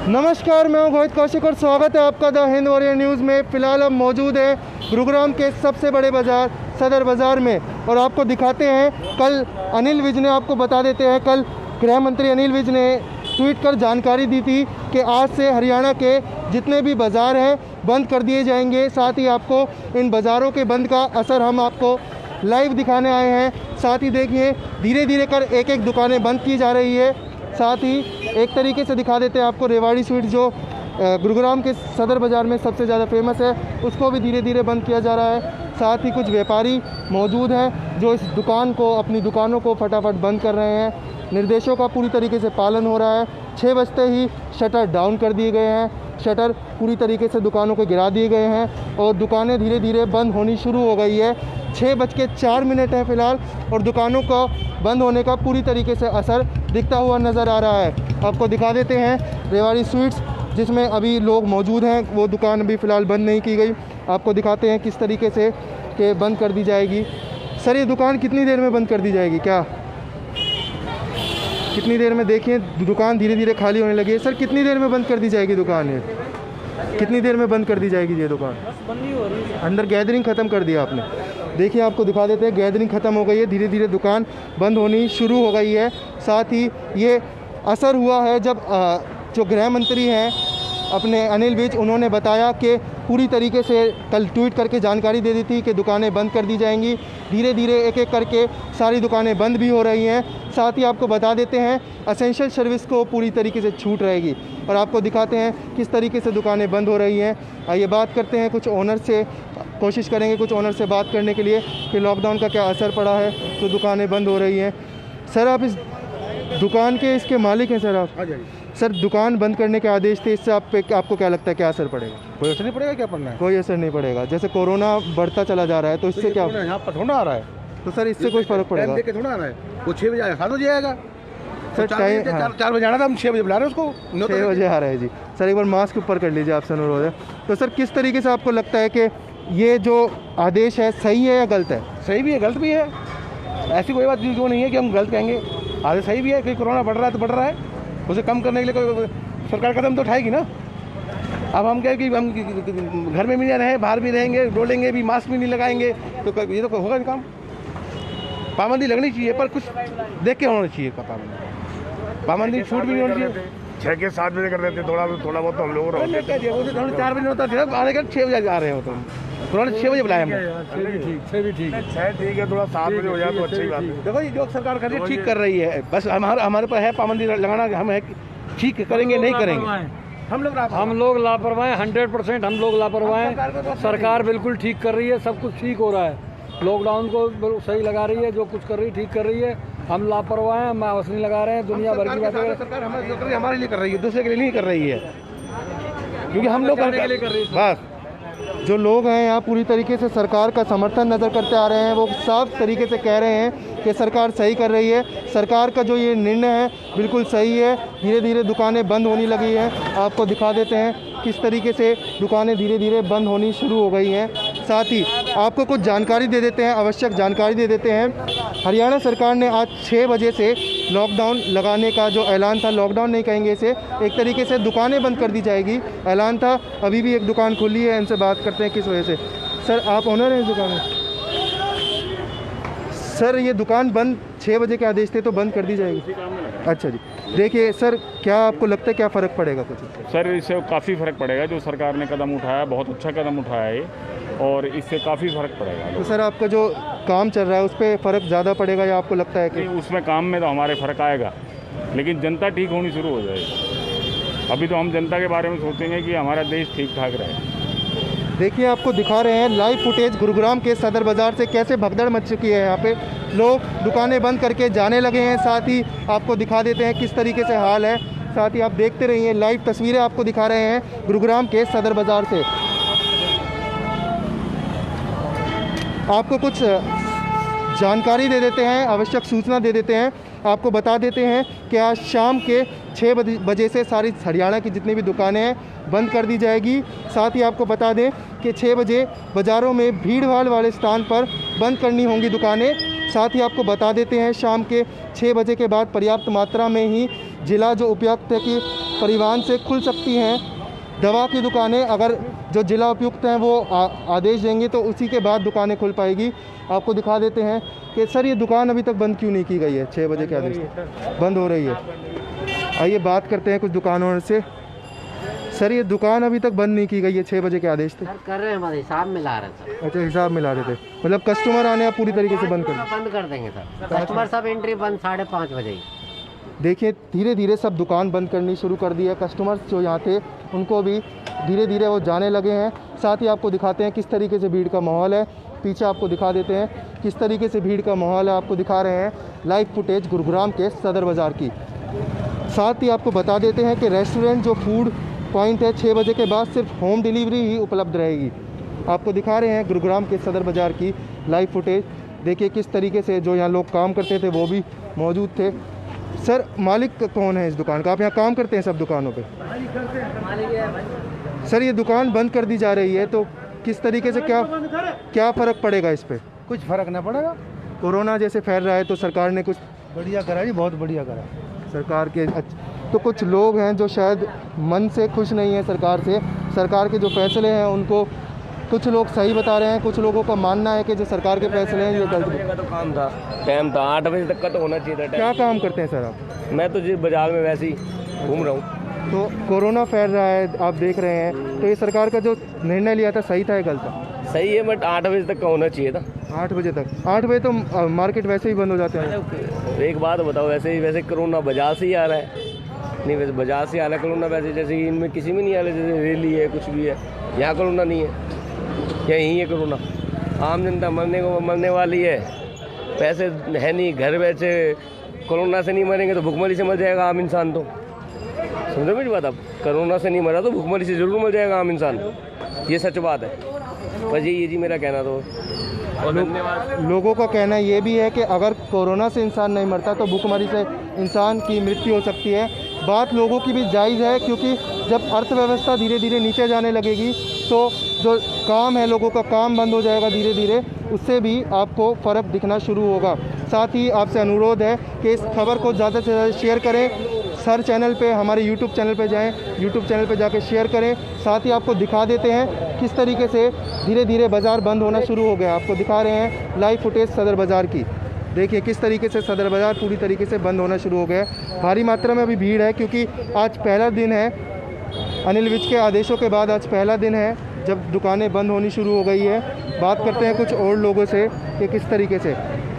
नमस्कार, मैं हूं रोहित कौशिक और स्वागत है आपका द हिंद वॉरियर न्यूज़ में। फ़िलहाल हम मौजूद हैं गुरुग्राम के सबसे बड़े बाज़ार सदर बाज़ार में और आपको दिखाते हैं कल अनिल विज ने, आपको बता देते हैं, कल गृह मंत्री अनिल विज ने ट्वीट कर जानकारी दी थी कि आज से हरियाणा के जितने भी बाज़ार हैं बंद कर दिए जाएंगे। साथ ही आपको इन बाज़ारों के बंद का असर हम आपको लाइव दिखाने आए हैं। साथ ही देखिए धीरे धीरे कर एक एक दुकानें बंद की जा रही है। साथ ही एक तरीके से दिखा देते हैं आपको रेवाड़ी स्वीट जो गुरुग्राम के सदर बाज़ार में सबसे ज़्यादा फेमस है, उसको भी धीरे धीरे बंद किया जा रहा है। साथ ही कुछ व्यापारी मौजूद हैं जो इस दुकान को, अपनी दुकानों को फटाफट बंद कर रहे हैं। निर्देशों का पूरी तरीके से पालन हो रहा है। 6 बजते ही शटर डाउन कर दिए गए हैं, शटर पूरी तरीके से दुकानों को गिरा दिए गए हैं और दुकानें धीरे धीरे बंद होनी शुरू हो गई है। 6:04 है फ़िलहाल और दुकानों का बंद होने का पूरी तरीके से असर दिखता हुआ नज़र आ रहा है। आपको दिखा देते हैं रेवाड़ी स्वीट्स जिसमें अभी लोग मौजूद हैं, वो दुकान अभी फ़िलहाल बंद नहीं की गई। आपको दिखाते हैं किस तरीके से कि बंद कर दी जाएगी। सर, ये दुकान कितनी देर में बंद कर दी जाएगी, क्या कितनी देर में? देखिए दुकान धीरे धीरे खाली होने लगी है। सर, कितनी देर में बंद कर दी जाएगी दुकान? ये कितनी देर में बंद कर दी जाएगी ये दुकान? बंद ही हो रही है। अंदर गैदरिंग ख़त्म कर दिया आपने। देखिए आपको दिखा देते हैं, गैदरिंग ख़त्म हो गई है, धीरे धीरे दुकान बंद होनी शुरू हो गई है। साथ ही ये असर हुआ है जब जो गृह मंत्री हैं अपने अनिल विज, उन्होंने बताया कि पूरी तरीके से कल ट्वीट करके जानकारी दे दी थी कि दुकानें बंद कर दी जाएंगी। धीरे धीरे एक एक करके सारी दुकानें बंद भी हो रही हैं। साथ ही आपको बता देते हैं असेंशियल सर्विस को पूरी तरीके से छूट रहेगी और आपको दिखाते हैं किस तरीके से दुकानें बंद हो रही हैं। आइए बात करते हैं कुछ ओनर से, कोशिश करेंगे कुछ ओनर से बात करने के लिए कि लॉकडाउन का क्या असर पड़ा है तो दुकानें बंद हो रही हैं। सर, आप इस दुकान के इसके मालिक हैं सर? आप सर, दुकान बंद करने के आदेश थे, इससे आपको क्या लगता है क्या असर पड़ेगा? कोई असर नहीं पड़ेगा। क्या पड़ना है? कोई असर नहीं पड़ेगा। जैसे कोरोना बढ़ता चला जा रहा है तो इससे क्या यहाँ पर थोड़ा आ रहा है, तो सर इससे कोई फ़र्क पड़ेगा? देख के थोड़ा आ रहा है। वो 6 बजे आएगा, 7 बजे आएगा सर। टाइम 4 बजे आना था, हम 6 बजे बुला रहे हैं उसको। 6 बजे आ रहा है जी। सर एक बार मास्क ऊपर कर लीजिए, आपसे अनुरोध है। तो सर किस तरीके से आपको लगता है कि ये जो आदेश है सही है या गलत है? सही भी है, गलत भी है। ऐसी कोई बात जो नहीं है कि हम गलत कहेंगे। आदेश सही भी है कि कोरोना बढ़ रहा है तो बढ़ रहा है, उसे कम करने के लिए कोई सरकार कदम तो उठाएगी ना। अब हम क्या कि हम घर में भी नहीं रहे, बाहर भी रहेंगे, डोलेंगे भी, मास्क भी नहीं लगाएंगे तो ये तो होगा नहीं काम। पाबंदी लगनी चाहिए पर कुछ देख के होना चाहिए। पाबंदी छूट भी नहीं होनी चाहिए। 6 के 7 बजे कर देते, थोड़ा बहुत तो हम लोग 4 बजे होता था, आने का 6 बजे आ रहे हो तो उन्होंने 6 बजे बुलाया हमको। 6 ठीक है, थोड़ा 7 बजे हो जाए तो अच्छी बात है। देखो ये जो सरकार कर रही है ठीक कर रही है, बस हमारे पर है पाबंदी लगाना, हम है ठीक करेंगे नहीं करेंगे। हम लोग लापरवाह हैं, 100% हम लोग लापरवाह हैं। सरकार बिल्कुल ठीक कर रही है, सब कुछ ठीक हो रहा है। लॉकडाउन को बिल्कुल सही लगा रही है, जो कुछ कर रही है ठीक कर रही है। हम लापरवाह हैं, मास्क नहीं लगा रहे हैं, दुनिया भर की बातें। सरकार हमारे लिए कर रही है, दूसरे के लिए नहीं कर रही है, क्योंकि हम लोग करने के लिए कर रही है। बस जो लोग हैं यहाँ पूरी तरीके से सरकार का समर्थन नज़र करते आ रहे हैं, वो साफ तरीके से कह रहे हैं कि सरकार सही कर रही है। सरकार का जो ये निर्णय है बिल्कुल सही है। धीरे धीरे दुकानें बंद होने लगी हैं। आपको दिखा देते हैं किस तरीके से दुकानें धीरे धीरे बंद होनी शुरू हो गई हैं। साथ ही आपको कुछ जानकारी दे देते हैं, आवश्यक जानकारी दे देते हैं। हरियाणा सरकार ने आज 6 बजे से लॉकडाउन लगाने का जो ऐलान था, लॉकडाउन नहीं कहेंगे इसे, एक तरीके से दुकानें बंद कर दी जाएगी ऐलान था। अभी भी एक दुकान खुली है, इनसे बात करते हैं किस वजह से। सर, आप ओनर हैं इस दुकान में? सर, ये दुकान बंद 6 बजे के आदेश थे तो बंद कर दी जाएगी? अच्छा जी। देखिए सर, क्या आपको लगता है क्या फ़र्क पड़ेगा कुछ? सर, इससे काफ़ी फ़र्क पड़ेगा। जो सरकार ने कदम उठाया, बहुत अच्छा कदम उठाया है और इससे काफ़ी फ़र्क पड़ेगा। तो सर आपका जो काम चल रहा है उस पर फ़र्क ज़्यादा पड़ेगा या आपको लगता है कि उसमें काम में तो हमारे फ़र्क आएगा, लेकिन जनता ठीक होनी शुरू हो जाएगी। अभी तो हम जनता के बारे में सोचेंगे कि हमारा देश ठीक ठाक रहे। देखिए आपको दिखा रहे हैं लाइव फुटेज गुरुग्राम के सदर बाज़ार से कैसे भगदड़ मच चुकी है। यहाँ पे लोग दुकानें बंद करके जाने लगे हैं। साथ ही आपको दिखा देते हैं किस तरीके से हाल है। साथ ही आप देखते रहिए, लाइव तस्वीरें आपको दिखा रहे हैं गुरुग्राम के सदर बाज़ार से। आपको कुछ जानकारी दे देते हैं, आवश्यक सूचना दे देते हैं। आपको बता देते हैं कि आज शाम के 6 बजे से सारी हरियाणा की जितनी भी दुकानें हैं बंद कर दी जाएगी। साथ ही आपको बता दें कि 6 बजे बाज़ारों में भीड़ भाड़ वाले स्थान पर बंद करनी होंगी दुकानें। साथ ही आपको बता देते हैं शाम के 6 बजे के बाद पर्याप्त मात्रा में ही जिला जो उपायुक्त है कि परिवहन से खुल सकती हैं। दवा की दुकानें अगर जो जिला उपायुक्त हैं वो आदेश देंगे तो उसी के बाद दुकानें खुल पाएगी। आपको दिखा देते हैं कि सर ये दुकान अभी तक बंद क्यों नहीं की गई है? 6 बजे के आदेश बंद हो रही है। आइए बात करते हैं कुछ दुकानों से। सर ये दुकान अभी तक बंद नहीं की गई है, 6 बजे के आदेश थे। सर कर रहे हैं, हमारे हिसाब मिला रहे हैं सर। अच्छा, हिसाब मिला रहे थे, मतलब कस्टमर आने आप पूरी तरीके से बंद कर दें। बंद कर देंगे सर, कस्टमर सब एंट्री बंद 5:30 बजे ही। देखिए धीरे धीरे सब दुकान बंद करनी शुरू कर दी है। कस्टमर्स जो यहाँ थे उनको भी धीरे धीरे वो जाने लगे हैं। साथ ही आपको दिखाते हैं किस तरीके से भीड़ का माहौल है। पीछे आपको दिखा देते हैं किस तरीके से भीड़ का माहौल है। आपको दिखा रहे हैं लाइव फुटेज गुरुग्राम के सदर बाज़ार की। साथ ही आपको बता देते हैं कि रेस्टोरेंट जो फूड पॉइंट है 6 बजे के बाद सिर्फ होम डिलीवरी ही उपलब्ध रहेगी। आपको दिखा रहे हैं गुरुग्राम के सदर बाज़ार की लाइव फुटेज। देखिए किस तरीके से जो यहाँ लोग काम करते थे वो भी मौजूद थे। सर मालिक कौन है इस दुकान का? आप यहाँ काम करते हैं सब दुकानों पे? सर ये दुकान बंद कर दी जा रही है तो किस तरीके से क्या फ़र्क पड़ेगा इस पर? कुछ फर्क ना पड़ेगा। कोरोना जैसे फैल रहा है तो सरकार ने कुछ बढ़िया करा जी, बहुत बढ़िया करा सरकार के। तो कुछ लोग हैं जो शायद मन से खुश नहीं है सरकार से। सरकार के जो फैसले हैं उनको कुछ लोग सही बता रहे हैं, कुछ लोगों का मानना है कि जो सरकार के फैसले हैं ये गलत हैं। तो काम था, टाइम था 8 बजे तक का तो होना चाहिए था टाइम। क्या काम करते हैं सर आप? मैं तो जी बाजार में वैसे ही घूम रहा हूँ। तो कोरोना फैल रहा है आप देख रहे हैं, तो ये सरकार का जो निर्णय लिया था सही था या गलत था? सही है, बट 8 बजे तक का होना चाहिए था। 8 बजे तक? 8 बजे तो मार्केट वैसे ही बंद हो जाते हैं। एक बात बताओ, वैसे कोरोना बाजार से ही आ रहा है। नहीं, वैसे बाजार से आ रहा है कोरोना, वैसे जैसे कि इनमें किसी में नहीं आ रहा, जैसे रैली है कुछ भी है। यहाँ कोरोना नहीं है, यहीं है कोरोना। आम जनता मरने वाली है, पैसे है नहीं, घर बैठे कोरोना से नहीं मरेंगे तो भुखमरी से मर जाएगा आम इंसान। तो समझो मेरी बात, आप कोरोना से नहीं मरा तो भुखमरी से जरूर मर जाएगा आम इंसान। ये सच बात है। बस ये जी मेरा कहना। तो और धन्यवाद। लोगों का कहना ये भी है कि अगर कोरोना से इंसान नहीं मरता तो भूखमरी से इंसान की मृत्यु हो सकती है। बात लोगों की भी जायज़ है, क्योंकि जब अर्थव्यवस्था धीरे धीरे नीचे जाने लगेगी तो जो काम है लोगों का काम बंद हो जाएगा धीरे धीरे, उससे भी आपको फ़र्क दिखना शुरू होगा। साथ ही आपसे अनुरोध है कि इस खबर को ज़्यादा से ज़्यादा शेयर करें। सर चैनल पे, हमारे यूट्यूब चैनल पे जाएं, यूट्यूब चैनल पे जाके शेयर करें। साथ ही आपको दिखा देते हैं किस तरीके से धीरे धीरे बाज़ार बंद होना शुरू हो गया। आपको दिखा रहे हैं लाइव फुटेज सदर बाज़ार की। देखिए किस तरीके से सदर बाज़ार पूरी तरीके से बंद होना शुरू हो गया है। भारी मात्रा में अभी भीड़ है, क्योंकि आज पहला दिन है अनिल विज के आदेशों के बाद। आज पहला दिन है जब दुकानें बंद होनी शुरू हो गई है। बात करते हैं कुछ और लोगों से कि किस तरीके से।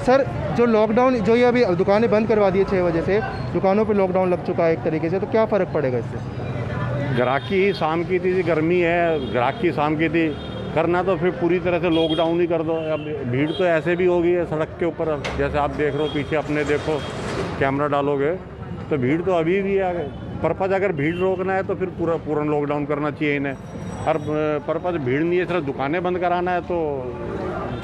सर जो लॉकडाउन, जो ये अभी दुकानें बंद करवा दी है 6 बजे से, दुकानों पे लॉकडाउन लग चुका है एक तरीके से, तो क्या फ़र्क पड़ेगा इससे? ग्राहकी शाम की थी, गर्मी है, ग्राहकी शाम की थी, करना तो फिर पूरी तरह से लॉकडाउन ही कर दो। अब भीड़ तो ऐसे भी हो गई है सड़क के ऊपर, जैसे आप देख रहे हो पीछे अपने, देखो कैमरा डालोगे तो भीड़ तो अभी भी है। पर्पज़ अगर भीड़ रोकना है तो फिर पूरा लॉकडाउन करना चाहिए इन्हें। और पर्पज़ भीड़ नहीं है, सिर्फ दुकानें बंद कराना है तो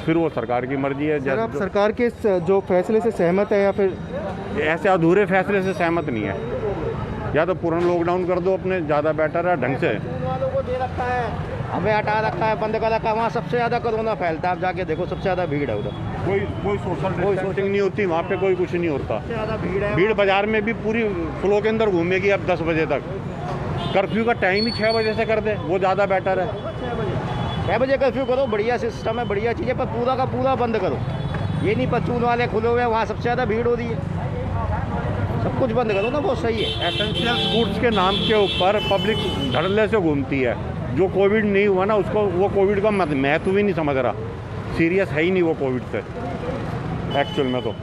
फिर वो सरकार की मर्जी है। सर आप सरकार के इस जो फैसले से सहमत है या फिर ऐसे अधूरे फैसले से सहमत नहीं है? या तो पूर्ण लॉकडाउन कर दो अपने, ज़्यादा बेटर है ढंग से। हमें हटा रखा है, बंद कर रखा है, वहाँ सबसे ज़्यादा कोरोना फैलता है। आप जाके देखो सबसे ज़्यादा भीड़ है उधर। कोई सोशल डिस्टेंसिंग नहीं होती वहाँ पे, कोई कुछ नहीं होता। ज़्यादा भीड़ है। भीड़ बाजार में भी पूरी फ्लो के अंदर घूमेगी अब 10 बजे तक। कर्फ्यू का टाइम ही 6 बजे से कर दे, वो ज़्यादा बेटर है। 6 बजे कर्फ्यू करो, बढ़िया सिस्टम है, बढ़िया चीज़ है, पर पूरा का पूरा बंद करो। ये नहीं परचून वाले खुले हुए हैं, वहाँ सबसे ज़्यादा भीड़ हो रही है। सब कुछ बंद करो ना, बहुत सही है। एसेंशियल गुड्स के नाम के ऊपर पब्लिक धड़ल्ले से घूमती है। जो कोविड नहीं हुआ ना उसको, वो कोविड का महत्व भी नहीं समझ रहा, सीरियस है ही नहीं वो कोविड से एक्चुअल में। तो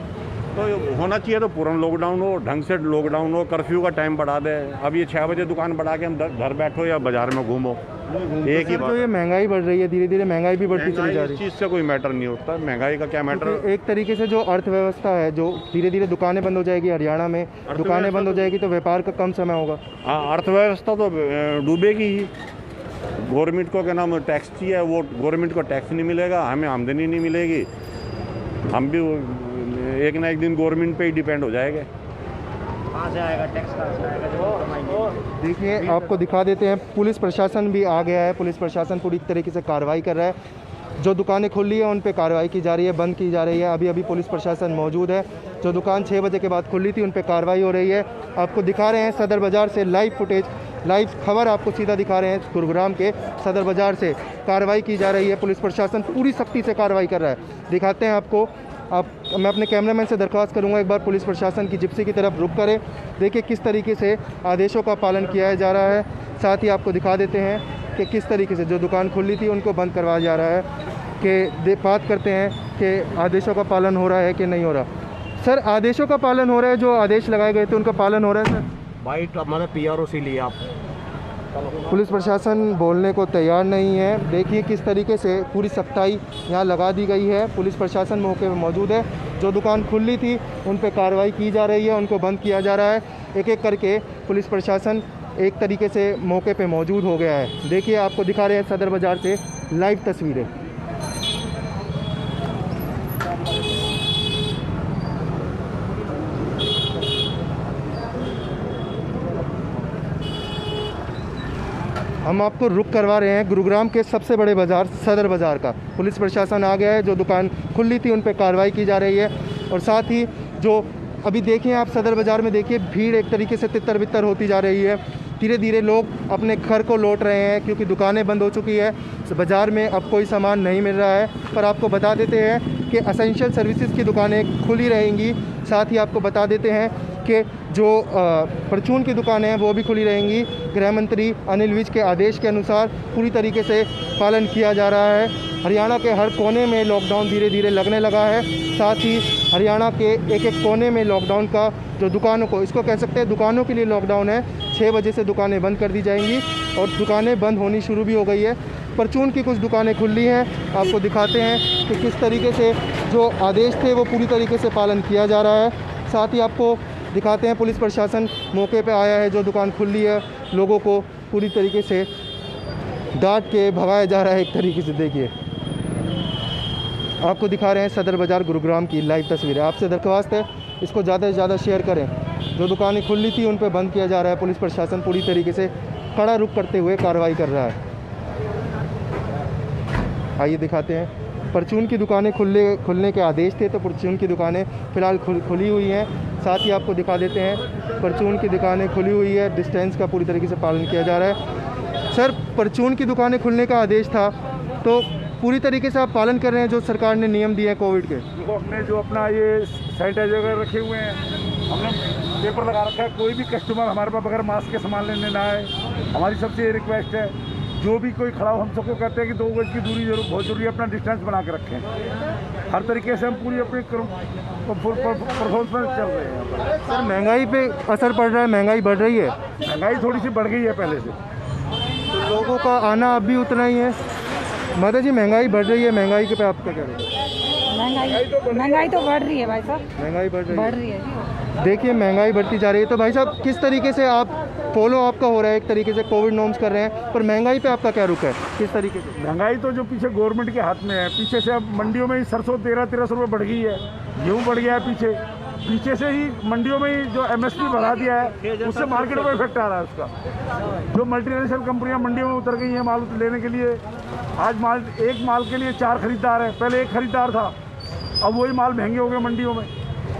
होना चाहिए तो पूर्ण लॉकडाउन हो, ढंग से लॉकडाउन हो, कर्फ्यू का टाइम बढ़ा दे। अब ये 6 बजे दुकान बढ़ा के हम घर बैठो या बाजार में घूमो, एक ही बात। तो ये महंगाई बढ़ रही है, धीरे धीरे महंगाई भी बढ़ती चली जा रही इस चीज़ से कोई मैटर नहीं होता, महंगाई का क्या मैटर। है। एक तरीके से जो अर्थव्यवस्था है, जो धीरे धीरे दुकानें बंद हो जाएगी, हरियाणा में दुकानें बंद हो जाएगी तो व्यापार का कम समय होगा। हाँ, अर्थव्यवस्था तो डूबेगी ही। गवर्नमेंट को क्या नाम टैक्स चाहिए, वो गवर्नमेंट को टैक्स नहीं मिलेगा, हमें आमदनी नहीं मिलेगी, हम भी एक ना एक दिन गवर्नमेंट पे ही डिपेंड हो जाएगा। कहाँ से आएगा टैक्स, कहाँ से आएगा? देखिए आपको दिखा देते हैं, पुलिस प्रशासन भी आ गया है। पुलिस प्रशासन पूरी तरीके से कार्रवाई कर रहा है। जो दुकानें खुली है उन पे कार्रवाई की जा रही है, बंद की जा रही है। अभी पुलिस प्रशासन मौजूद है। जो दुकान 6 बजे के बाद खुली थी उन पर कार्रवाई हो रही है। आपको दिखा रहे हैं सदर बाज़ार से लाइव फुटेज, लाइव खबर आपको सीधा दिखा रहे हैं। गुरुग्राम के सदर बाज़ार से कार्रवाई की जा रही है, पुलिस प्रशासन पूरी सख्ती से कार्रवाई कर रहा है। दिखाते हैं आपको। मैं अपने कैमरामैन से दरख्वास्त करूंगा एक बार पुलिस प्रशासन की जिप्सी की तरफ रुक करें। देखिए किस तरीके से आदेशों का पालन किया जा रहा है। साथ ही आपको दिखा देते हैं कि किस तरीके से जो दुकान खुली थी उनको बंद करवाया जा रहा है। कि बात करते हैं कि आदेशों का पालन हो रहा है कि नहीं हो रहा। सर, आदेशों का पालन हो रहा है, जो आदेश लगाए गए थे उनका पालन हो रहा है सर? भाई तो हमारे PROC लिए आप पुलिस प्रशासन बोलने को तैयार नहीं है। देखिए किस तरीके से पूरी सख्ताई यहाँ लगा दी गई है। पुलिस प्रशासन मौके पर मौजूद है। जो दुकान खुली थी उन पर कार्रवाई की जा रही है, उनको बंद किया जा रहा है। एक एक करके पुलिस प्रशासन एक तरीके से मौके पे मौजूद हो गया है। देखिए आपको दिखा रहे हैं सदर बाज़ार से लाइव तस्वीरें। हम आपको रुक करवा रहे हैं गुरुग्राम के सबसे बड़े बाज़ार सदर बाज़ार का। पुलिस प्रशासन आ गया है, जो दुकान खुली थी उन पर कार्रवाई की जा रही है। और साथ ही जो अभी देखिए आप सदर बाज़ार में देखिए भीड़ एक तरीके से तितर बितर होती जा रही है। धीरे धीरे लोग अपने घर को लौट रहे हैं क्योंकि दुकानें बंद हो चुकी है। बाज़ार में अब कोई सामान नहीं मिल रहा है। पर आपको बता देते हैं कि एसेंशियल सर्विसेज की दुकानें खुली रहेंगी। साथ ही आपको बता देते हैं कि जो परचून की दुकानें हैं वो भी खुली रहेंगी। गृह मंत्री अनिल विज के आदेश के अनुसार पूरी तरीके से पालन किया जा रहा है। हरियाणा के हर कोने में लॉकडाउन धीरे धीरे लगने लगा है। साथ ही हरियाणा के एक एक कोने में लॉकडाउन का जो दुकानों को, इसको कह सकते हैं दुकानों के लिए लॉकडाउन है। 6 बजे से दुकानें बंद कर दी जाएंगी और दुकानें बंद होनी शुरू भी हो गई है। परचून की कुछ दुकानें खुली हैं। आपको दिखाते हैं कि किस तरीके से जो आदेश थे वो पूरी तरीके से पालन किया जा रहा है। साथ ही आपको दिखाते हैं पुलिस प्रशासन मौके पे आया है। जो दुकान खुली है लोगों को पूरी तरीके से डांट के भगाया जा रहा है एक तरीके से। देखिए आपको दिखा रहे हैं सदर बाज़ार गुरुग्राम की लाइव तस्वीरें। आपसे दरख्वास्त है इसको ज़्यादा से ज़्यादा शेयर करें। जो दुकानें खुली थी उन पर बंद किया जा रहा है। पुलिस प्रशासन पूरी तरीके से कड़ा रुख करते हुए कार्रवाई कर रहा है। आइए दिखाते हैं। परचून की दुकानें खुलने के आदेश थे तो परचून की दुकानें फ़िलहाल खुली हुई हैं। साथ ही आपको दिखा देते हैं परचून की दुकानें खुली हुई है। डिस्टेंस का पूरी तरीके से पालन किया जा रहा है। सर, परचून की दुकानें खुलने का आदेश था तो पूरी तरीके से आप पालन कर रहे हैं जो सरकार ने नियम दिए हैं कोविड के? देखो, हमने जो अपना ये सैनिटाइजर रखे हुए हैं, हमने पेपर लगा रखा है। कोई भी कस्टमर हमारे पास बगैर मास्क के सामान लेने ना आए। हमारी सबसे ये रिक्वेस्ट है, जो भी कोई खड़ा हो हम सबको कहते हैं कि 2 गज की दूरी बहुत जरूरी है, अपना डिस्टेंस बना के रखें। हर तरीके से हम पूरी अपनी परफॉर्मेंस चल रहे हैं। सर, महंगाई पे असर पड़ रहा है, महंगाई बढ़ रही है? महंगाई थोड़ी सी बढ़ गई है पहले से, तो लोगों का आना अब भी उतना ही है। माता जी, महंगाई बढ़ रही है, महंगाई के पे आप क्या कह रहे हैं? महंगाई तो बढ़ रही है भाई साहब, महंगाई बढ़ रही है जी। देखिए महंगाई बढ़ती जा रही है। तो भाई साहब, किस तरीके से आप फॉलो आपका हो रहा है, एक तरीके से कोविड नॉर्म्स कर रहे हैं, पर महंगाई पे आपका क्या रुख है, किस तरीके से? महंगाई तो जो पीछे गवर्नमेंट के हाथ में है। पीछे से अब मंडियों में ही सरसों 1300 रुपये बढ़ गई है, गेहूँ बढ़ गया है। पीछे से ही मंडियों में ही जो MSP बढ़ा दिया है, उससे मार्केट में इफेक्ट आ रहा है उसका। जो मल्टीनेशनल कंपनियां मंडियों में उतर गई हैं माल लेने के लिए। आज एक माल के लिए 4 खरीदार हैं, पहले 1 खरीदार था, अब वही माल महंगे हो गए मंडियों में।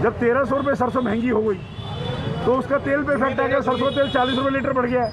जब 1300 रुपये सरसों महंगी हो गई तो उसका तेल पे इफेक्ट आ गया। सरसों तेल 40 रुपये लीटर बढ़ गया है।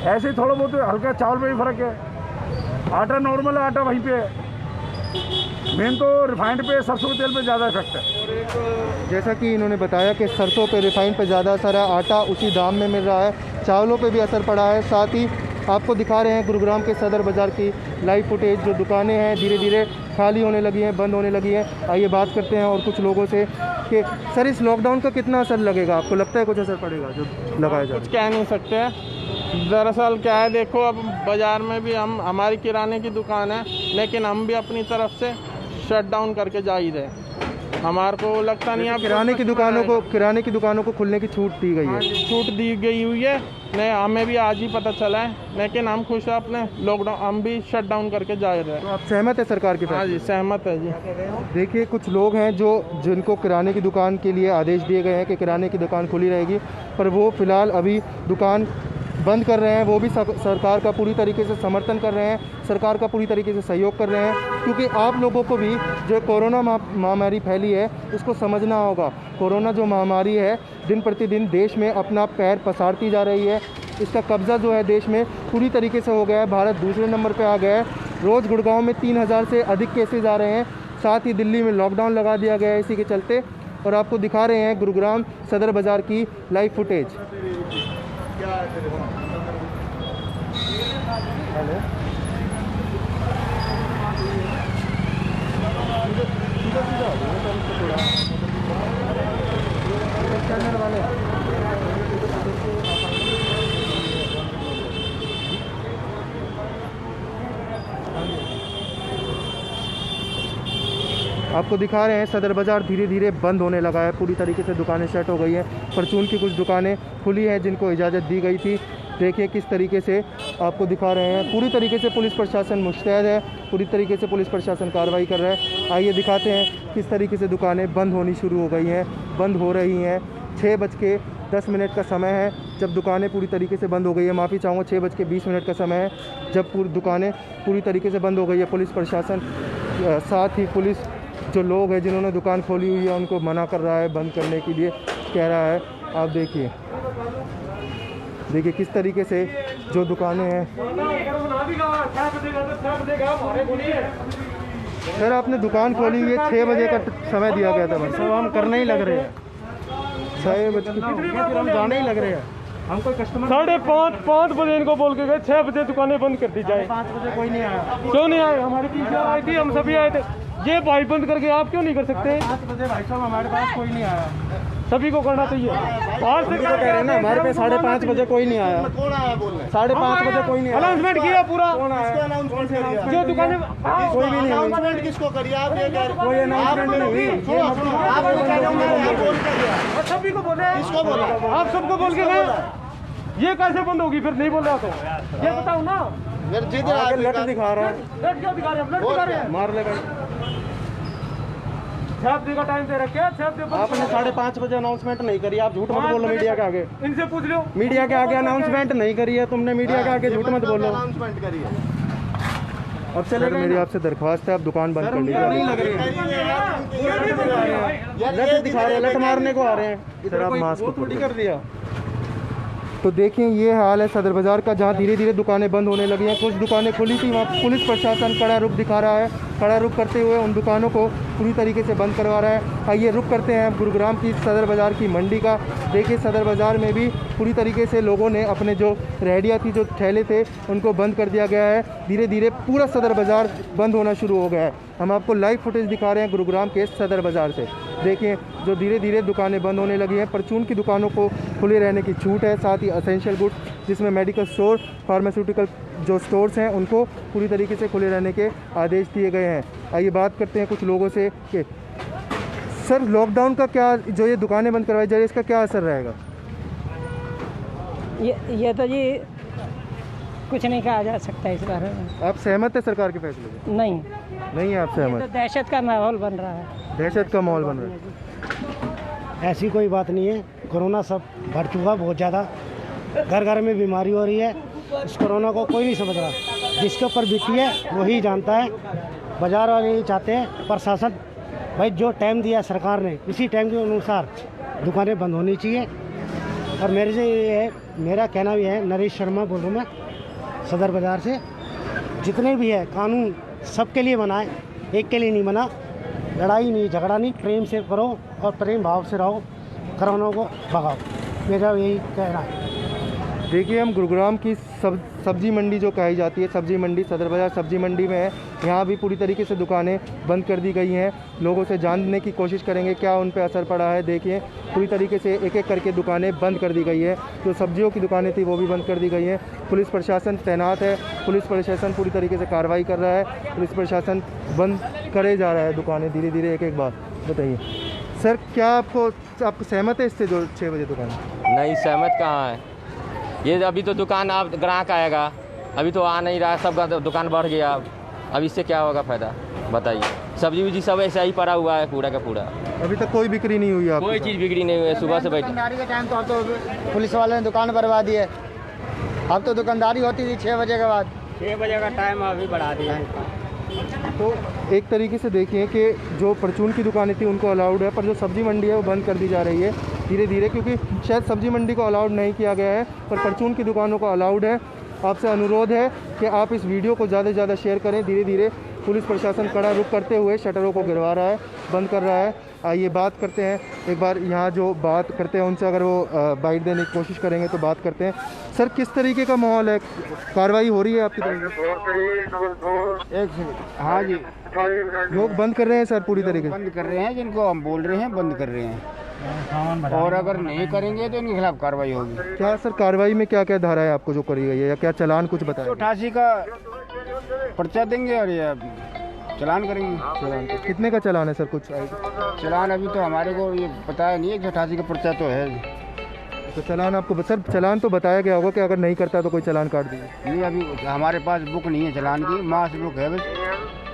ऐसे ही थोड़ा बहुत हल्का चावल में भी फ़र्क है। आटा नॉर्मल है, आटा वहीं पे है। मेन तो रिफाइंड पे, सरसों के तेल पे ज़्यादा इफेक्ट है। जैसा कि इन्होंने बताया कि सरसों पे, रिफाइंड पे ज़्यादा असर है, आटा उसी दाम में मिल रहा है, चावलों पे भी असर पड़ा है। साथ ही आपको दिखा रहे हैं गुरुग्राम के सदर बाज़ार की लाइव फुटेज। जो दुकानें हैं धीरे धीरे खाली होने लगी हैं, बंद होने लगी हैं। आइए बात करते हैं और कुछ लोगों से कि सर, इस लॉकडाउन का कितना असर लगेगा? आपको लगता है कुछ असर पड़ेगा जो लगाया जाए? कुछ कह नहीं सकते। दरअसल क्या है, देखो अब बाज़ार में भी हमारी किराने की दुकान है, लेकिन हम भी अपनी तरफ से शट डाउन करके जा ही रहे। हमारे को लगता नहीं है किराने की दुकानों को खुलने की छूट दी गई है। छूट दी गई हुई है, नहीं हमें भी आज ही पता चला है, लेकिन हम खुश हैं अपने लॉकडाउन, हम भी शट डाउन करके जा रहे हैं। तो आप सहमत है सरकार के? हाँ जी, सहमत है जी। देखिए कुछ लोग हैं जिनको किराने की दुकान के लिए आदेश दिए गए हैं कि किराने की दुकान खुली रहेगी, पर वो फ़िलहाल अभी दुकान बंद कर रहे हैं वो भी सरकार का पूरी तरीके से समर्थन कर रहे हैं, सरकार का पूरी तरीके से सहयोग कर रहे हैं, क्योंकि आप लोगों को भी जो कोरोना महामारी फैली है उसको समझना होगा। कोरोना जो महामारी है दिन प्रतिदिन देश में अपना पैर पसारती जा रही है, इसका कब्ज़ा जो है देश में पूरी तरीके से हो गया है। भारत दूसरे नंबर पर आ गया है। रोज़ गुड़गांव में 3000 से अधिक केसेज आ रहे हैं। साथ ही दिल्ली में लॉकडाउन लगा दिया गया है इसी के चलते। और आपको दिखा रहे हैं गुरुग्राम सदर बाज़ार की लाइव फुटेज। आपको दिखा रहे हैं सदर बाज़ार धीरे धीरे बंद होने लगा है, पूरी तरीके से दुकानें शट हो गई हैं। परचून की कुछ दुकानें खुली हैं जिनको इजाज़त दी गई थी। देखिए किस तरीके से आपको दिखा रहे हैं, पूरी तरीके से पुलिस प्रशासन मुस्तैद है, पूरी तरीके से पुलिस प्रशासन कार्रवाई कर रहा है। आइए दिखाते हैं किस तरीके से दुकानें बंद होनी शुरू हो गई हैं, बंद हो रही हैं। 6:10 का समय है जब दुकानें पूरी तरीके से बंद हो गई है। माफ़ी चाहूँगा, 6:20 का समय है जब पूरी दुकानें पूरी तरीके से बंद हो गई है। पुलिस प्रशासन साथ ही पुलिस जो लोग हैं जिन्होंने दुकान खोली हुई है उनको मना कर रहा है, बंद करने के लिए कह रहा है। आप देखिए किस तरीके से जो दुकानें हैं। सर आपने दुकान खोली हुई है, 6 बजे का समय दिया गया था। बस सब हम करने ही लग रहे हैं, 6 बजे फिर हम जाने ही लग रहे हैं। हम कोई कस्टमर 5:30 बजे इनको बोल के गए 6 बजे दुकानें बंद कर दी जाए। 5 बजे कोई नहीं आया। क्यों नहीं आए? हमारे पीछे आई थी, हम सभी आए थे। ये भाई बंद करके आप क्यों नहीं कर सकते? 5 बजे भाई साहब हमारे पास कोई नहीं आया। सभी को करना चाहिए। और से कह रहे हैं ना हमारे पे 5:30 बजे कोई नहीं आया। 5:30 बजे कोई नहीं आया। अनाउंसमेंट किया पूरा। जो दुकानें कोई भी नहीं अनाउंसमेंट किसको करिए आप? कोई अनाउंसमेंट नहीं। सभी को बोले, आप सबको बोल के गए, ये कैसे बंद होगी? फिर नहीं बोल रहा तो ये बताओ ना। लट दिखा रहा है, लट क्यों दिखा रहे हैं? लट दिखा रहे हैं, मार लेगा। 6 बजे का टाइम दे रखे हैं। 6 बजे आपने 5:30 बजे अनाउंसमेंट नहीं करी। आप झूठ मत बोलो मीडिया के आगे। इनसे पूछ लो। मीडिया के आगे अनाउंसमेंट नहीं करी है तुमने, मीडिया के आगे झूठ मत बोलो। अनाउंसमेंट करिए। अब सर मेरी आपसे दरख्वास्त है, आप दुकान बंद कर लीजिए। नहीं लग रही लट दिखा रहे हैं, लट मारने को आ रहे हैं। सर आप मास्क थोड़ी कर दिया। तो देखिए ये हाल है सदर बाज़ार का, जहाँ धीरे धीरे दुकानें बंद होने लगी हैं। कुछ दुकानें खुली थी, वहाँ पुलिस प्रशासन कड़ा रुख दिखा रहा है, कड़ा रुख करते हुए उन दुकानों को पूरी तरीके से बंद करवा रहा है। आइए रुख करते हैं गुरुग्राम की सदर बाज़ार की मंडी का। देखिए सदर बाज़ार में भी पूरी तरीके से लोगों ने अपने जो रेहड़ियाँ थी, जो ठेले थे, उनको बंद कर दिया गया है। धीरे धीरे पूरा सदर बाज़ार बंद होना शुरू हो गया है। हम आपको लाइव फुटेज दिखा रहे हैं गुरुग्राम के सदर बाज़ार से। देखिए जो धीरे धीरे दुकानें बंद होने लगी हैं। परचून की दुकानों को खुले रहने की छूट है, साथ ही असेंशियल गुड्स जिसमें मेडिकल स्टोर, फार्मास्यूटिकल जो स्टोर्स हैं उनको पूरी तरीके से खुले रहने के आदेश दिए गए हैं। आइए बात करते हैं कुछ लोगों से कि सर लॉकडाउन का क्या, जो ये दुकानें बंद करवाई जा रही है, इसका क्या असर रहेगा? ये तो जी कुछ नहीं कहा जा सकता इस बारे में। आप सहमत है सरकार के फैसले से? नहीं है आप तो सहमत? दहशत का माहौल बन रहा है। दहशत का माहौल बन रहा है। ऐसी कोई बात नहीं है। कोरोना सब बढ़ चुका बहुत ज़्यादा, घर घर में बीमारी हो रही है। इस कोरोना को कोई नहीं समझ रहा, जिसके ऊपर बीती है वही जानता है। बाजार वाले यही चाहते हैं, प्रशासन भाई जो टाइम दिया सरकार ने इसी टाइम के अनुसार दुकानें बंद होनी चाहिए। और मेरे से ये है, मेरा कहना भी है, नरेश शर्मा बोल रहा हूँ मैं सदर बाज़ार से, जितने भी है कानून सबके लिए बना है, एक के लिए नहीं बना। लड़ाई नहीं, झगड़ा नहीं, प्रेम से करो और प्रेम भाव से रहो, कोरोना को भगाओ। मेरा यही कहना है। देखिए हम गुरुग्राम की सब्जी मंडी जो कही जाती है, सब्जी मंडी सदर बाज़ार सब्जी मंडी में है। यहाँ भी पूरी तरीके से दुकानें बंद कर दी गई हैं। लोगों से जानने की कोशिश करेंगे क्या उन पे असर पड़ा है। देखिए पूरी तरीके से एक एक करके दुकानें बंद कर दी गई है। जो सब्जियों की दुकानें थी वो भी बंद कर दी गई हैं। पुलिस प्रशासन तैनात है, पुलिस प्रशासन पूरी तरीके से कार्रवाई कर रहा है। पुलिस प्रशासन बंद करे जा रहा है दुकानें धीरे धीरे एक एक बार। बताइए सर क्या आप सहमत है इससे जो 6 बजे दुकान? नहीं सहमत कहाँ है, ये अभी तो दुकान अब ग्राहक आएगा, अभी तो आ नहीं रहा, सबका दुकान बढ़ गया। अब इससे क्या होगा फ़ायदा बताइए? सब्जी वब्जी सब ऐसा ही पड़ा हुआ है पूरा का पूरा। अभी तक कोई बिक्री नहीं हुई है? कोई चीज़ बिक्री नहीं हुई है, सुबह से बैठे। के टाइम तो अब तो पुलिस वाले ने दुकान बर्बाद दी है। अब तो दुकानदारी होती थी 6 बजे के बाद, 6 बजे का टाइम अभी बढ़ा दिया है। तो एक तरीके से देखिए कि जो परचून की दुकानें थी उनको अलाउड है, पर जो सब्जी मंडी है वो बंद कर दी जा रही है धीरे धीरे, क्योंकि शायद सब्जी मंडी को अलाउड नहीं किया गया है पर परचून की दुकानों को अलाउड है। आपसे अनुरोध है कि आप इस वीडियो को ज़्यादा से ज़्यादा शेयर करें। धीरे धीरे पुलिस प्रशासन कड़ा रुख करते हुए शटरों को गिरवा रहा है, बंद कर रहा है। आइए बात करते हैं एक बार, यहाँ जो बात करते हैं उनसे, अगर वो बाइट देने की कोशिश करेंगे तो बात करते हैं। सर, किस तरीके का माहौल है, कार्रवाई हो रही है आपकी तरफ से? हाँ जी, लोग बंद कर रहे हैं सर, पूरी तरीके से बंद कर रहे हैं, जिनको हम बोल रहे हैं बंद कर रहे हैं, और अगर नहीं करेंगे तो इनके खिलाफ कार्रवाई होगी। क्या सर कार्रवाई में क्या क्या धारा है आपको जो करी गई है, या क्या चालान कुछ बताया? 88 का पर्चा देंगे और ये चलान करेंगे। चालान कितने का चालान है सर? कुछ चलान अभी तो हमारे को ये पता नहीं है, 88 का पर्चा तो है। तो चालान आपको सर, चालान तो बताया गया होगा कि अगर नहीं करता तो कोई चालान काट दीजिए। नहीं, अभी हमारे पास बुक नहीं है चालान की, मास बुक है बस।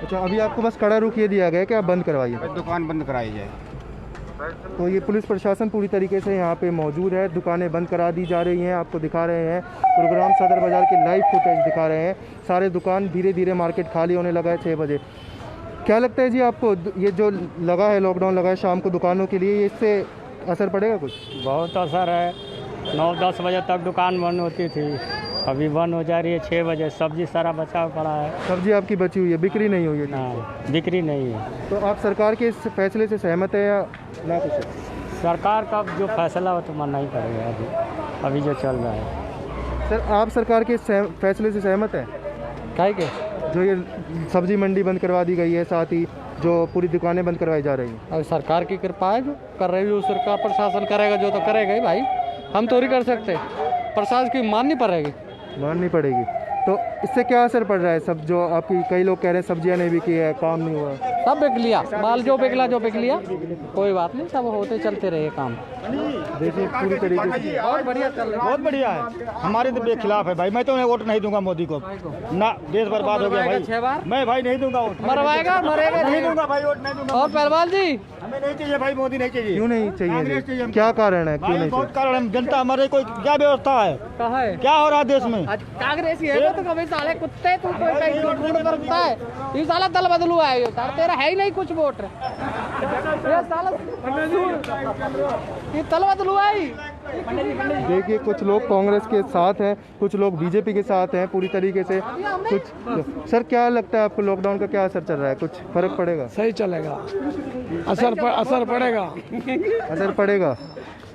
अच्छा, अभी आपको बस कड़ा रुख ये दिया गया है कि आप बंद करवाइए, दुकान बंद कराई जाए। तो ये पुलिस प्रशासन पूरी तरीके से यहाँ पे मौजूद है, दुकानें बंद करा दी जा रही हैं। आपको दिखा रहे हैं गुरुग्राम सदर बाज़ार के लाइव फुटेज दिखा रहे हैं। सारे दुकान धीरे धीरे मार्केट खाली होने लगा है 6 बजे। क्या लगता है जी आपको, ये जो लगा है लॉकडाउन लगा है शाम को दुकानों के लिए, इससे असर पड़ेगा कुछ? बहुत असर है। 9-10 बजे तक दुकान बंद होती थी, अभी बंद हो जा रही है 6 बजे। सब्जी सारा बचा पड़ा है। सब्जी आपकी बची हुई है, बिक्री नहीं हुई है? हाँ, बिक्री नहीं है। तो आप सरकार के इस फैसले से सहमत है या ना? कुछ सरकार का जो फैसला हो तो मानना ही पड़ेगा अभी जो चल रहा है। सर, आप सरकार के फैसले से सहमत हैं? क्या के जो ये सब्जी मंडी बंद करवा दी गई है, साथ ही जो पूरी दुकानें बंद करवाई जा रही हैं? अब सरकार की कृपा है, जो कर रही है सरकार, प्रशासन करेगा जो तो करेगा ही भाई, हम तो नहीं कर सकते। प्रशासन की माननी पड़ेगी। तो इससे क्या असर पड़ रहा है? सब जो आपकी, कई लोग कह रहे हैं सब्जियां नहीं बिकी है, काम नहीं हुआ, सब बिक लिया माल, जो बिक लिया, कोई बात नहीं, सब होते चलते रहे काम। देखिए पूरी तरीके से बहुत बढ़िया चल रहा है, बहुत बढ़िया है। हमारे तो बेखिलाफ है भाई, मैं तो वोट नहीं दूंगा मोदी को ना, देश बर्बाद हो गया भाई। 6 बार मैं भाई नहीं दूंगा वोट, मरवाएगा नहीं दूंगा भाई वोट, नहीं दूंगा। और पहलवान जी, हमें नहीं चाहिए भाई, मोदी नहीं चाहिए। क्यों नहीं कांग्रेस चाहिए चाहिए? क्या कारण है, क्यों नहीं बहुत कारण है। जनता हमारे कोई क्या व्यवस्था है, कहा है क्या हो रहा है देश में? कांग्रेस ही है तो कभी साले कुत्ते, तू कोई कहीं झूठ करता है। ये साला दल बदलू है, ये तेरा है ही नहीं कुछ वोट, ये साला ये दल बदलू है। देखिए कुछ लोग कांग्रेस के साथ हैं, कुछ लोग बीजेपी के साथ हैं पूरी तरीके से। कुछ सर, क्या लगता है आपको लॉकडाउन का क्या असर चल रहा है? कुछ फर्क पड़ेगा? सही चलेगा, असर पड़ेगा।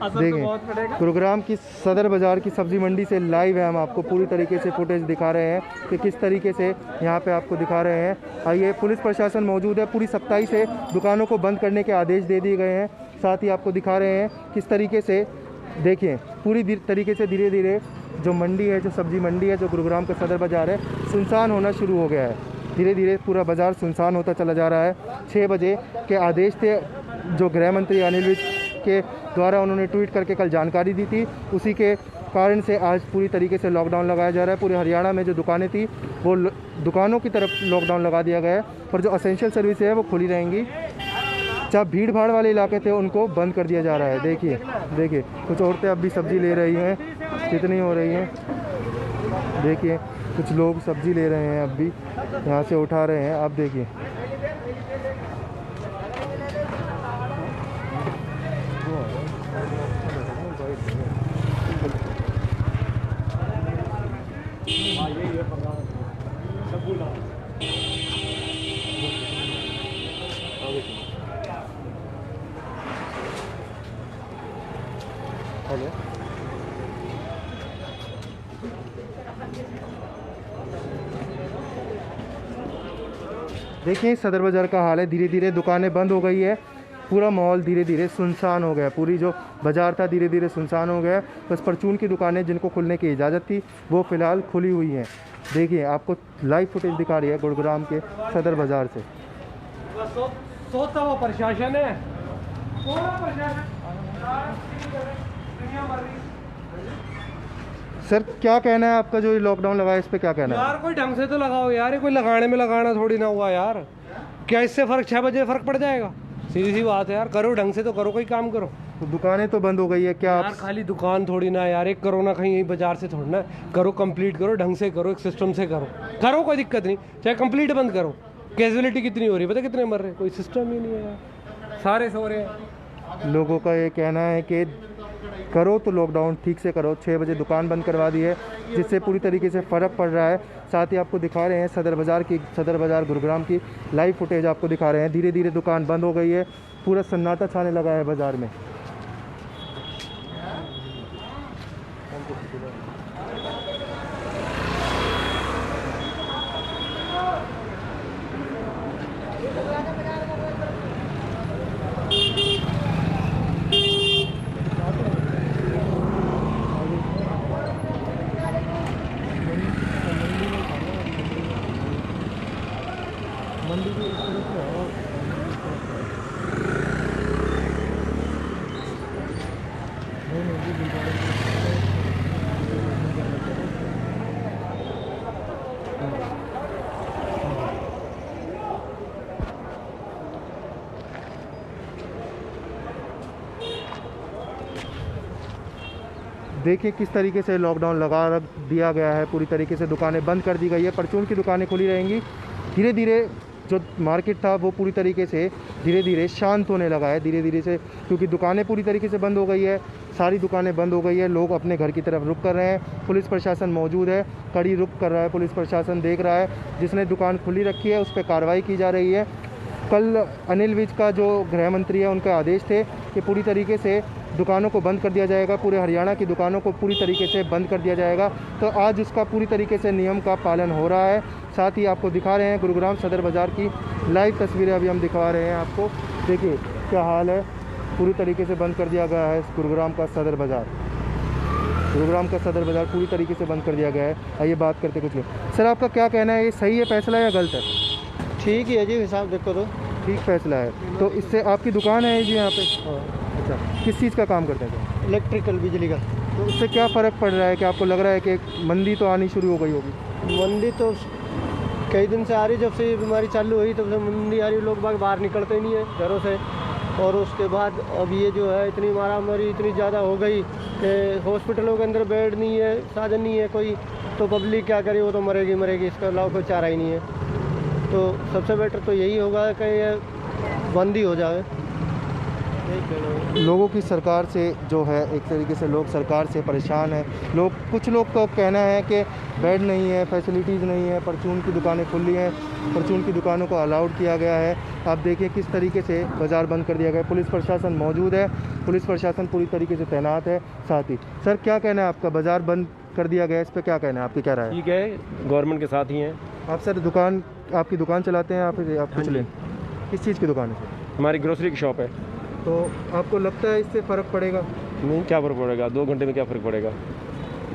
देखिए गुरुग्राम की सदर बाज़ार की सब्जी मंडी से लाइव है, हम आपको पूरी तरीके से फुटेज दिखा रहे हैं कि किस तरीके से यहाँ पे आपको दिखा रहे हैं। आइए, पुलिस प्रशासन मौजूद है, पूरी सख्ताई से दुकानों को बंद करने के आदेश दे दिए गए हैं। साथ ही आपको दिखा रहे हैं किस तरीके से, देखिए पूरी तरीके से धीरे धीरे जो मंडी है, जो सब्जी मंडी है, जो गुरुग्राम का सदर बाज़ार है, सुनसान होना शुरू हो गया है। धीरे धीरे पूरा बाज़ार सुनसान होता चला जा रहा है। 6 बजे के आदेश थे जो गृह मंत्री अनिल विज के द्वारा उन्होंने ट्वीट करके कल जानकारी दी थी, उसी के कारण से आज पूरी तरीके से लॉकडाउन लगाया जा रहा है। पूरे हरियाणा में जो दुकानें थी वो दुकानों की तरफ लॉकडाउन लगा दिया गया है, पर जो असेंशियल सर्विस है वो खुली रहेंगी। जहाँ भीड़ भाड़ वाले इलाके थे उनको बंद कर दिया जा रहा है। देखिए कुछ औरतें अब भी सब्ज़ी ले रही हैं, कितनी हो रही हैं, देखिए कुछ लोग सब्ज़ी ले रहे हैं, अब भी यहाँ से उठा रहे हैं, आप देखिए। हेलो, देखिए सदर बाज़ार का हाल है। धीरे धीरे दुकानें बंद हो गई है, पूरा माहौल धीरे धीरे सुनसान हो गया। पूरी जो बाज़ार था धीरे धीरे सुनसान हो गया। बस परचून की दुकानें जिनको खुलने की इजाज़त थी वो फ़िलहाल खुली हुई हैं। देखिए आपको लाइव फुटेज दिखा रही है गुरुग्राम के सदर बाज़ार से। सोचता वो प्रशासन है, सर क्या कहना है आपका, जो ये लॉकडाउन लगा है इस पे क्या कहना है? यार कोई ढंग से तो लगाओ यार, ये कोई लगाने में लगाना थोड़ी ना हुआ यार। क्या इससे फ़र्क 6 बजे फ़र्क पड़ जाएगा? सीधी सी बात है यार, करो ढंग से तो करो, कोई काम करो। तो दुकानें तो बंद हो गई है, क्या यार आप खाली दुकान थोड़ी ना यार, एक करो ना कहीं यहीं बाजार से थोड़ी ना करो, कंप्लीट करो ढंग से करो, एक सिस्टम से करो कोई दिक्कत नहीं, चाहे कंप्लीट बंद करो। कैजुअलिटी कितनी हो रही है पता, कितने मर रहे हैं, कोई सिस्टम ही नहीं है यार, सारे सो रहे हैं। लोगों का ये कहना है कि करो तो लॉकडाउन ठीक से करो, 6 बजे दुकान बंद करवा दी है, जिससे पूरी तरीके से फ़र्क पड़ रहा है। साथ ही आपको दिखा रहे हैं सदर बाज़ार गुरुग्राम की लाइव फुटेज आपको दिखा रहे हैं। धीरे धीरे दुकान बंद हो गई है, पूरा सन्नाटा छाने लगा है बाज़ार में। देखिए किस तरीके से लॉकडाउन लगा दिया गया है, पूरी तरीके से दुकानें बंद कर दी गई है। परचून की दुकानें खुली रहेंगी। धीरे धीरे जो मार्केट था वो पूरी तरीके से धीरे धीरे शांत होने लगा है, धीरे धीरे से, क्योंकि दुकानें पूरी तरीके से बंद हो गई है, सारी दुकानें बंद हो गई है, लोग अपने घर की तरफ रुख कर रहे हैं। पुलिस प्रशासन मौजूद है, कड़ी रुख कर रहा है, पुलिस प्रशासन देख रहा है, जिसने दुकान खुली रखी है उस पर कार्रवाई की जा रही है। कल अनिल विज का जो गृह मंत्री है उनका आदेश थे कि पूरी तरीके से दुकानों को बंद कर दिया जाएगा, पूरे हरियाणा की दुकानों को पूरी तरीके से बंद कर दिया जाएगा। तो आज उसका पूरी तरीके से नियम का पालन हो रहा है। साथ ही आपको दिखा रहे हैं गुरुग्राम सदर बाज़ार की लाइव तस्वीरें अभी हम दिखा रहे हैं आपको। देखिए क्या हाल है, पूरी तरीके से बंद कर दिया गया है गुरुग्राम का सदर बाज़ार। गुरुग्राम का सदर बाज़ार पूरी तरीके से बंद कर दिया गया है। आइए बात करते कुछ लोग। सर आपका क्या कहना है, ये सही है फैसला या गलत है? ठीक ही है जी, हिसाब देखो तो ठीक फैसला है। तो इससे आपकी दुकान है जी यहाँ पे? अच्छा, किस चीज़ का काम करते हैं? इलेक्ट्रिकल, बिजली का। तो उससे क्या फ़र्क पड़ रहा है कि आपको लग रहा है कि मंदी तो आनी शुरू हो गई होगी? मंदी तो कई दिन से आ रही, जब से ये बीमारी चालू हुई तब से मंदी आ रही, लोग बाहर निकलते नहीं है घरों से। और उसके बाद अब ये जो है इतनी मारामारी इतनी ज़्यादा हो गई कि हॉस्पिटलों के अंदर बेड नहीं है, साधन नहीं है कोई, तो पब्लिक क्या करे, वो तो मरेगी, इसका अलावा कोई चारा ही नहीं है। तो सबसे बेटर तो यही होगा कि ये बंद ही हो जाए। लोगों की सरकार से जो है एक तरीके से लोग सरकार से परेशान हैं। कुछ लोग का कहना है कि बेड नहीं है, फैसिलिटीज़ नहीं है, परचून की दुकानें खुली हैं, परचून की दुकानों को अलाउड किया गया है। आप देखिए किस तरीके से बाज़ार बंद कर दिया गया। पुलिस प्रशासन मौजूद है, पुलिस प्रशासन पूरी तरीके से तैनात है। साथ ही सर क्या कहना है आपका, बाज़ार बंद कर दिया गया, इस पर क्या कहना है, आपकी क्या राय है? ठीक है, गवर्नमेंट के साथ ही हैं। आप सर आपकी दुकान चलाते हैं आप कुछ लें, किस चीज़ की दुकान है सर? हमारी ग्रोसरी की शॉप है। तो आपको लगता है इससे फ़र्क पड़ेगा? नहीं, क्या फ़र्क पड़ेगा, 2 घंटे में क्या फ़र्क पड़ेगा,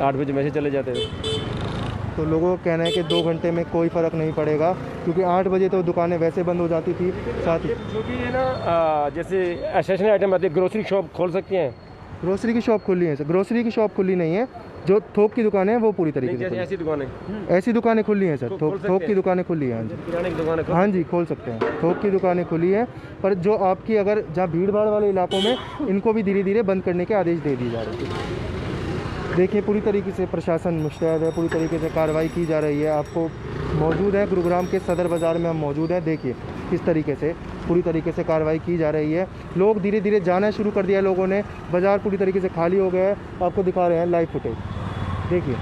8 बजे मैसेज चले जाते हैं। तो लोगों का कहना है कि 2 घंटे में कोई फ़र्क नहीं पड़ेगा, क्योंकि 8 बजे तो दुकानें वैसे बंद हो जाती थी। साथ ही जो भी है ना, जैसे एसेशनल आइटम आते हैं, ग्रोसरी शॉप खोल सकते हैं। ग्रोसरी की शॉप खुली है सर? ग्रोसरी की शॉप खुली नहीं है, जो थोक की दुकान है वो पूरी तरीके से ऐसी दुकानें ऐसी दुकानें खुली हैं सर, थोक की दुकानें खुली हैं। किराने की दुकान है, हाँ जी खोल सकते हैं, थोक की दुकानें खुली हैं। पर जो आपकी अगर जहाँ भीड़ भाड़ वाले इलाकों में, इनको भी धीरे धीरे बंद करने के आदेश दे दिए जा रहे हैं। देखिए पूरी तरीके से प्रशासन मुस्तैद है, पूरी तरीके से कार्रवाई की जा रही है। आपको मौजूद है गुरुग्राम के सदर बाज़ार में हम मौजूद हैं। देखिए किस तरीके से पूरी तरीके से कार्रवाई की जा रही है। लोग धीरे धीरे जाना शुरू कर दिया लोगों ने, बाज़ार पूरी तरीके से खाली हो गया है। आपको दिखा रहे हैं लाइव फुटेज, देखिए।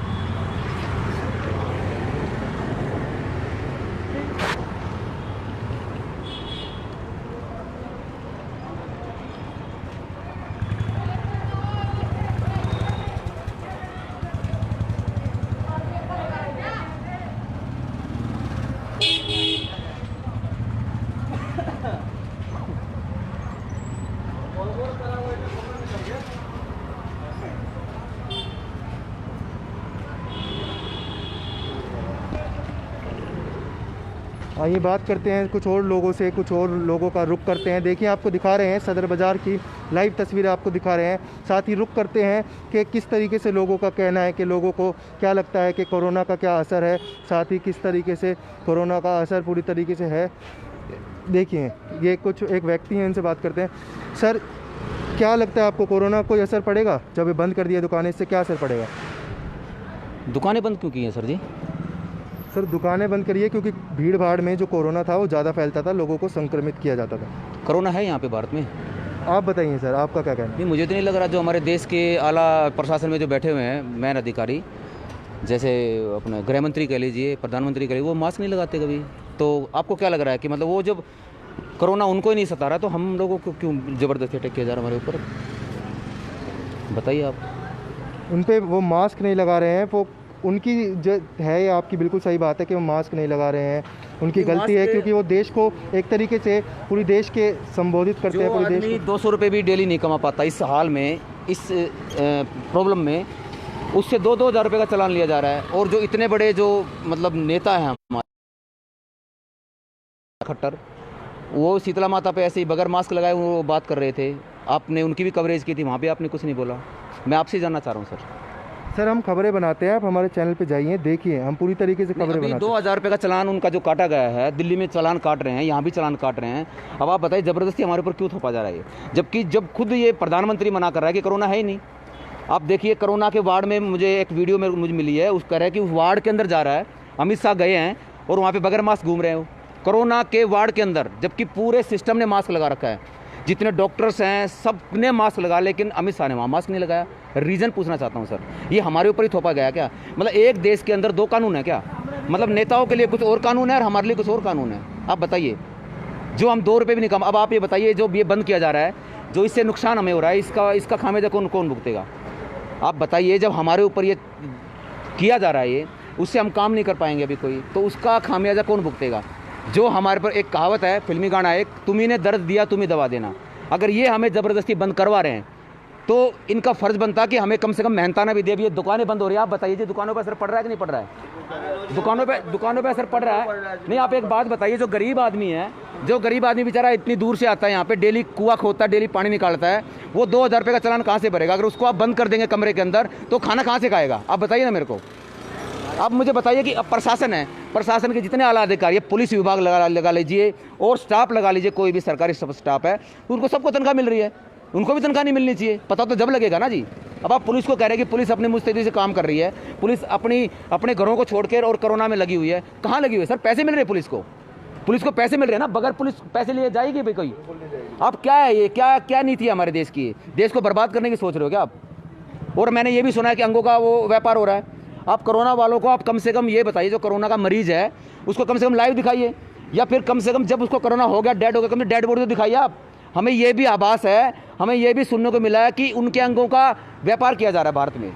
आइए बात करते हैं कुछ और लोगों से, कुछ और लोगों का रुख करते हैं। देखिए आपको दिखा रहे हैं सदर बाज़ार की लाइव तस्वीरें आपको दिखा रहे हैं। साथ ही रुख करते हैं कि किस तरीके से लोगों का कहना है, कि लोगों को क्या लगता है कि कोरोना का क्या असर है, साथ ही किस तरीके से कोरोना का असर पूरी तरीके से है। देखिए ये कुछ एक व्यक्ति हैं, इनसे बात करते हैं। सर क्या लगता है आपको, कोरोना कोई असर पड़ेगा जब ये बंद कर दिया दुकानें, इससे क्या असर पड़ेगा? दुकानें बंद क्यों की हैं सर जी? सर दुकानें बंद करिए क्योंकि भीड़ भाड़ में जो कोरोना था वो ज़्यादा फैलता था, लोगों को संक्रमित किया जाता था। कोरोना है यहाँ पे भारत में? आप बताइए सर, आपका क्या कहना है? नहीं, मुझे तो नहीं लग रहा। जो हमारे देश के आला प्रशासन में जो बैठे हुए हैं मैन अधिकारी, जैसे अपने गृह मंत्री कह लीजिए, प्रधानमंत्री कह लीजिए, वो मास्क नहीं लगाते कभी। तो आपको क्या लग रहा है कि मतलब वो जब कोरोना उनको ही नहीं सता रहा तो हम लोगों को क्यों ज़बरदस्ती अटैक किया जा रहा है हमारे ऊपर? बताइए आप। उन पे वो मास्क नहीं लगा रहे हैं, वो उनकी जो है, ये आपकी बिल्कुल सही बात है कि वो मास्क नहीं लगा रहे हैं, उनकी गलती है क्योंकि वो देश को एक तरीके से पूरी देश के संबोधित करते हैं। पूरे देश को 200 रुपये भी डेली नहीं कमा पाता इस हाल में, इस प्रॉब्लम में, उससे 2-2 हज़ार रुपये का चालान लिया जा रहा है। और जो इतने बड़े जो मतलब नेता हैं हमारे खट्टर, वो शीतला माता पे ऐसे ही बगैर मास्क लगाए वो बात कर रहे थे। आपने उनकी भी कवरेज की थी, वहाँ पे आपने कुछ नहीं बोला। मैं आपसे जानना चाह रहा हूँ सर, हम खबरें बनाते हैं, आप हमारे चैनल पे जाइए, देखिए, हम पूरी तरीके से खबरें बनाते हैं। 2,000 रुपये का चालान उनका जो काटा गया है, दिल्ली में चालान काट रहे हैं, यहाँ भी चालान काट रहे हैं। अब आप बताइए ज़बरदस्ती हमारे ऊपर क्यों थोपा जा रहा है, जबकि जब खुद ये प्रधानमंत्री मना कर रहा है कि कोरोना है ही नहीं। आप देखिए, कोरोना के वार्ड में मुझे एक वीडियो में मुझे मिली है, उस कह रहा है कि उस वार्ड के अंदर जा रहा है, अमित शाह गए हैं और वहाँ पर बगैर मास्क घूम रहे हैं कोरोना के वार्ड के अंदर, जबकि पूरे सिस्टम ने मास्क लगा रखा है, जितने डॉक्टर्स हैं सब ने मास्क लगा, लेकिन अमित शाह ने वहाँ मास्क नहीं लगाया। रीज़न पूछना चाहता हूँ सर, ये हमारे ऊपर ही थोपा गया क्या? मतलब एक देश के अंदर 2 कानून है क्या? मतलब नेताओं के लिए कुछ और कानून है और हमारे लिए कुछ और कानून है। आप बताइए, जो हम 2 रुपये भी नहीं कम। अब आप ये बताइए, जो ये बंद किया जा रहा है, जो इससे नुकसान हमें हो रहा है, इसका खामियाजा कौन भुगतेगा? आप बताइए, जब हमारे ऊपर ये किया जा रहा है, ये उससे हम काम नहीं कर पाएंगे अभी कोई, तो उसका खामियाजा कौन भुगतेगा? जो हमारे पर एक कहावत है, फिल्मी गाना है, तुम्ही ने दर्द दिया तुम्ही दवा देना। अगर ये हमें ज़बरदस्ती बंद करवा रहे हैं तो इनका फ़र्ज़ बनता कि हमें कम से कम मेहनताना भी दे। अभी ये दुकानें बंद हो रही है, आप बताइए जी, दुकानों पर असर पड़ रहा है कि नहीं पड़ रहा है? दुकानों पे असर पड़ रहा है? नहीं, आप एक बात बताइए, जो गरीब आदमी है, बेचारा इतनी दूर से आता है यहाँ पे, डेली कुआं खोदता है, डेली पानी निकालता है, वो 2,000 रुपये का चालान कहाँ से भरेगा? अगर उसको आप बंद कर देंगे कमरे के अंदर तो खाना कहाँ से खाएगा? आप बताइए ना मेरे को। आप मुझे बताइए कि अब प्रशासन है, प्रशासन के जितने आला अधिकारी है, पुलिस विभाग लगा लीजिए और स्टाफ लगा लीजिए, कोई भी सरकारी स्टाफ है, उनको सबको तनख्वाह मिल रही है, उनको भी तनख्वाह नहीं मिलनी चाहिए। पता तो जब लगेगा ना जी। अब आप पुलिस को कह रहे हैं कि पुलिस अपनी मुस्तैदी से काम कर रही है, पुलिस अपने घरों को छोड़कर और कोरोना में लगी हुई है। कहाँ लगी हुई है सर? पैसे मिल रहे हैं पुलिस को पैसे मिल रहे हैं ना, बगैर पुलिस पैसे लिए जाएगी भाई कोई? आप क्या है ये, क्या नीति है हमारे देश की? देश को बर्बाद करने की सोच रहे हो क्या आप? और मैंने ये भी सुना है कि अंगों का वो व्यापार हो रहा है। आप कोरोना वालों को आप कम से कम ये बताइए, जो कोरोना का मरीज है उसको कम से कम लाइव दिखाइए, या फिर कम से कम जब उसको कोरोना हो गया, डेड हो गया, कम से डेड बॉडी तो दिखाइए आप। हमें ये भी आभास है, हमें ये भी सुनने को मिला है कि उनके अंगों का व्यापार किया जा रहा है भारत में।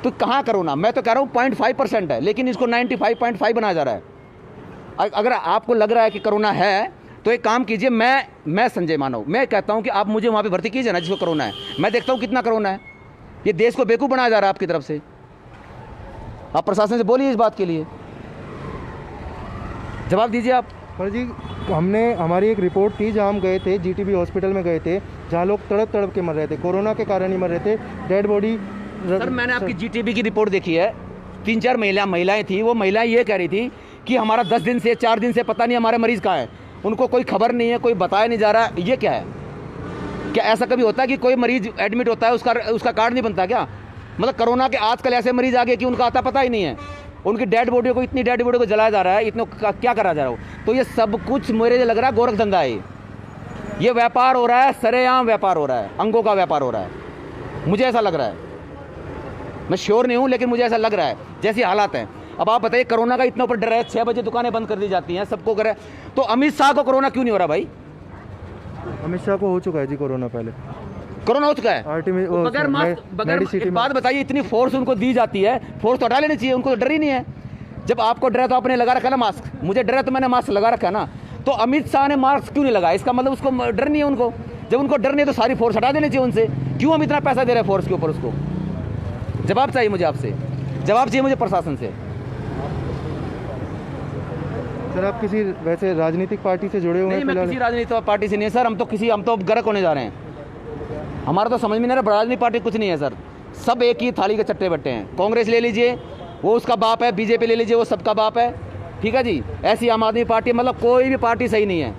तो कहाँ कोरोना? मैं तो कह रहा हूँ 0.5% है, लेकिन इसको 95.5 बनाया जा रहा है। अगर आपको लग रहा है कि कोरोना है तो एक काम कीजिए, मैं संजय मानव, मैं कहता हूँ कि आप मुझे वहाँ पर भर्ती कीजिए ना जिसको कोरोना है। मैं देखता हूँ कितना कोरोना है। ये देश को बेवकूफ़ बनाया जा रहा है आपकी तरफ से। आप प्रशासन से बोलिए इस बात के लिए, जवाब दीजिए आप। पर जी, हमारी एक रिपोर्ट थी जहाँ हम गए थे, जीटीबी हॉस्पिटल में गए थे, जहाँ लोग तड़प के मर रहे थे, कोरोना के कारण ही मर रहे थे, डेड बॉडी। सर, मैंने आपकी जीटीबी की रिपोर्ट देखी है, 3-4 महिलाएं थी, वो महिलाएं ये कह रही थी कि हमारा 10 दिन से 4 दिन से पता नहीं हमारे मरीज़ कहाँ है, उनको कोई खबर नहीं है, कोई बताया नहीं जा रहा। ये क्या है? क्या ऐसा कभी होता है कि कोई मरीज एडमिट होता है, उसका कार्ड नहीं बनता क्या? मतलब कोरोना के आजकल ऐसे मरीज आ गए कि उनका आता पता ही नहीं है, उनकी डेड बॉडी को, इतनी डेड बॉडी को जलाया जा रहा है, इतने क्या करा जा रहा हो। तो ये सब कुछ मुझे लग रहा है गोरख धंधा है, ये व्यापार हो रहा है, सरेआम व्यापार हो रहा है, अंगों का व्यापार हो रहा है, मुझे ऐसा लग रहा है। मैं श्योर नहीं हूँ, लेकिन मुझे ऐसा लग रहा है जैसे हालात हैं। अब आप बताइए, कोरोना का इतना ऊपर डर है, 6 बजे दुकानें बंद कर दी जाती हैं, सबको करे, तो अमित शाह को कोरोना क्यों नहीं हो रहा भाई? अमित शाह को हो चुका है जी कोरोना, पहले कोरोना हो चुका है। बगैर मास्क, एक बात बताइए, इतनी फोर्स उनको दी जाती है, फोर्स तो हटा लेनी चाहिए, उनको तो डर ही नहीं है। जब आपको डर है तो आपने लगा रखा ना मास्क, मुझे डर है तो मैंने मास्क लगा रखा ना। तो अमित शाह ने मास्क क्यों नहीं लगाया? इसका मतलब उसको डर नहीं है उनको। जब उनको डर नहीं है तो सारी फोर्स हटा देनी चाहिए उनसे। क्यों हम इतना पैसा दे रहे हैं फोर्स के ऊपर? उसको जवाब चाहिए मुझे आपसे, जवाब चाहिए मुझे प्रशासन से। सर, आप किसी वैसे राजनीतिक पार्टी से जुड़े हुए हैं? नहीं, मैं किसी राजनीतिक पार्टी से नहीं है सर, हम तो गर्क होने जा रहे हैं। हमारा तो समझ में नहीं आ रहा, राजनीतिक पार्टी कुछ नहीं है सर, सब एक ही थाली के चट्टे बट्टे हैं। कांग्रेस ले लीजिए, वो उसका बाप है, बीजेपी ले लीजिए, वो सबका बाप है, ठीक है जी। ऐसी आम आदमी पार्टी, मतलब कोई भी पार्टी सही नहीं है।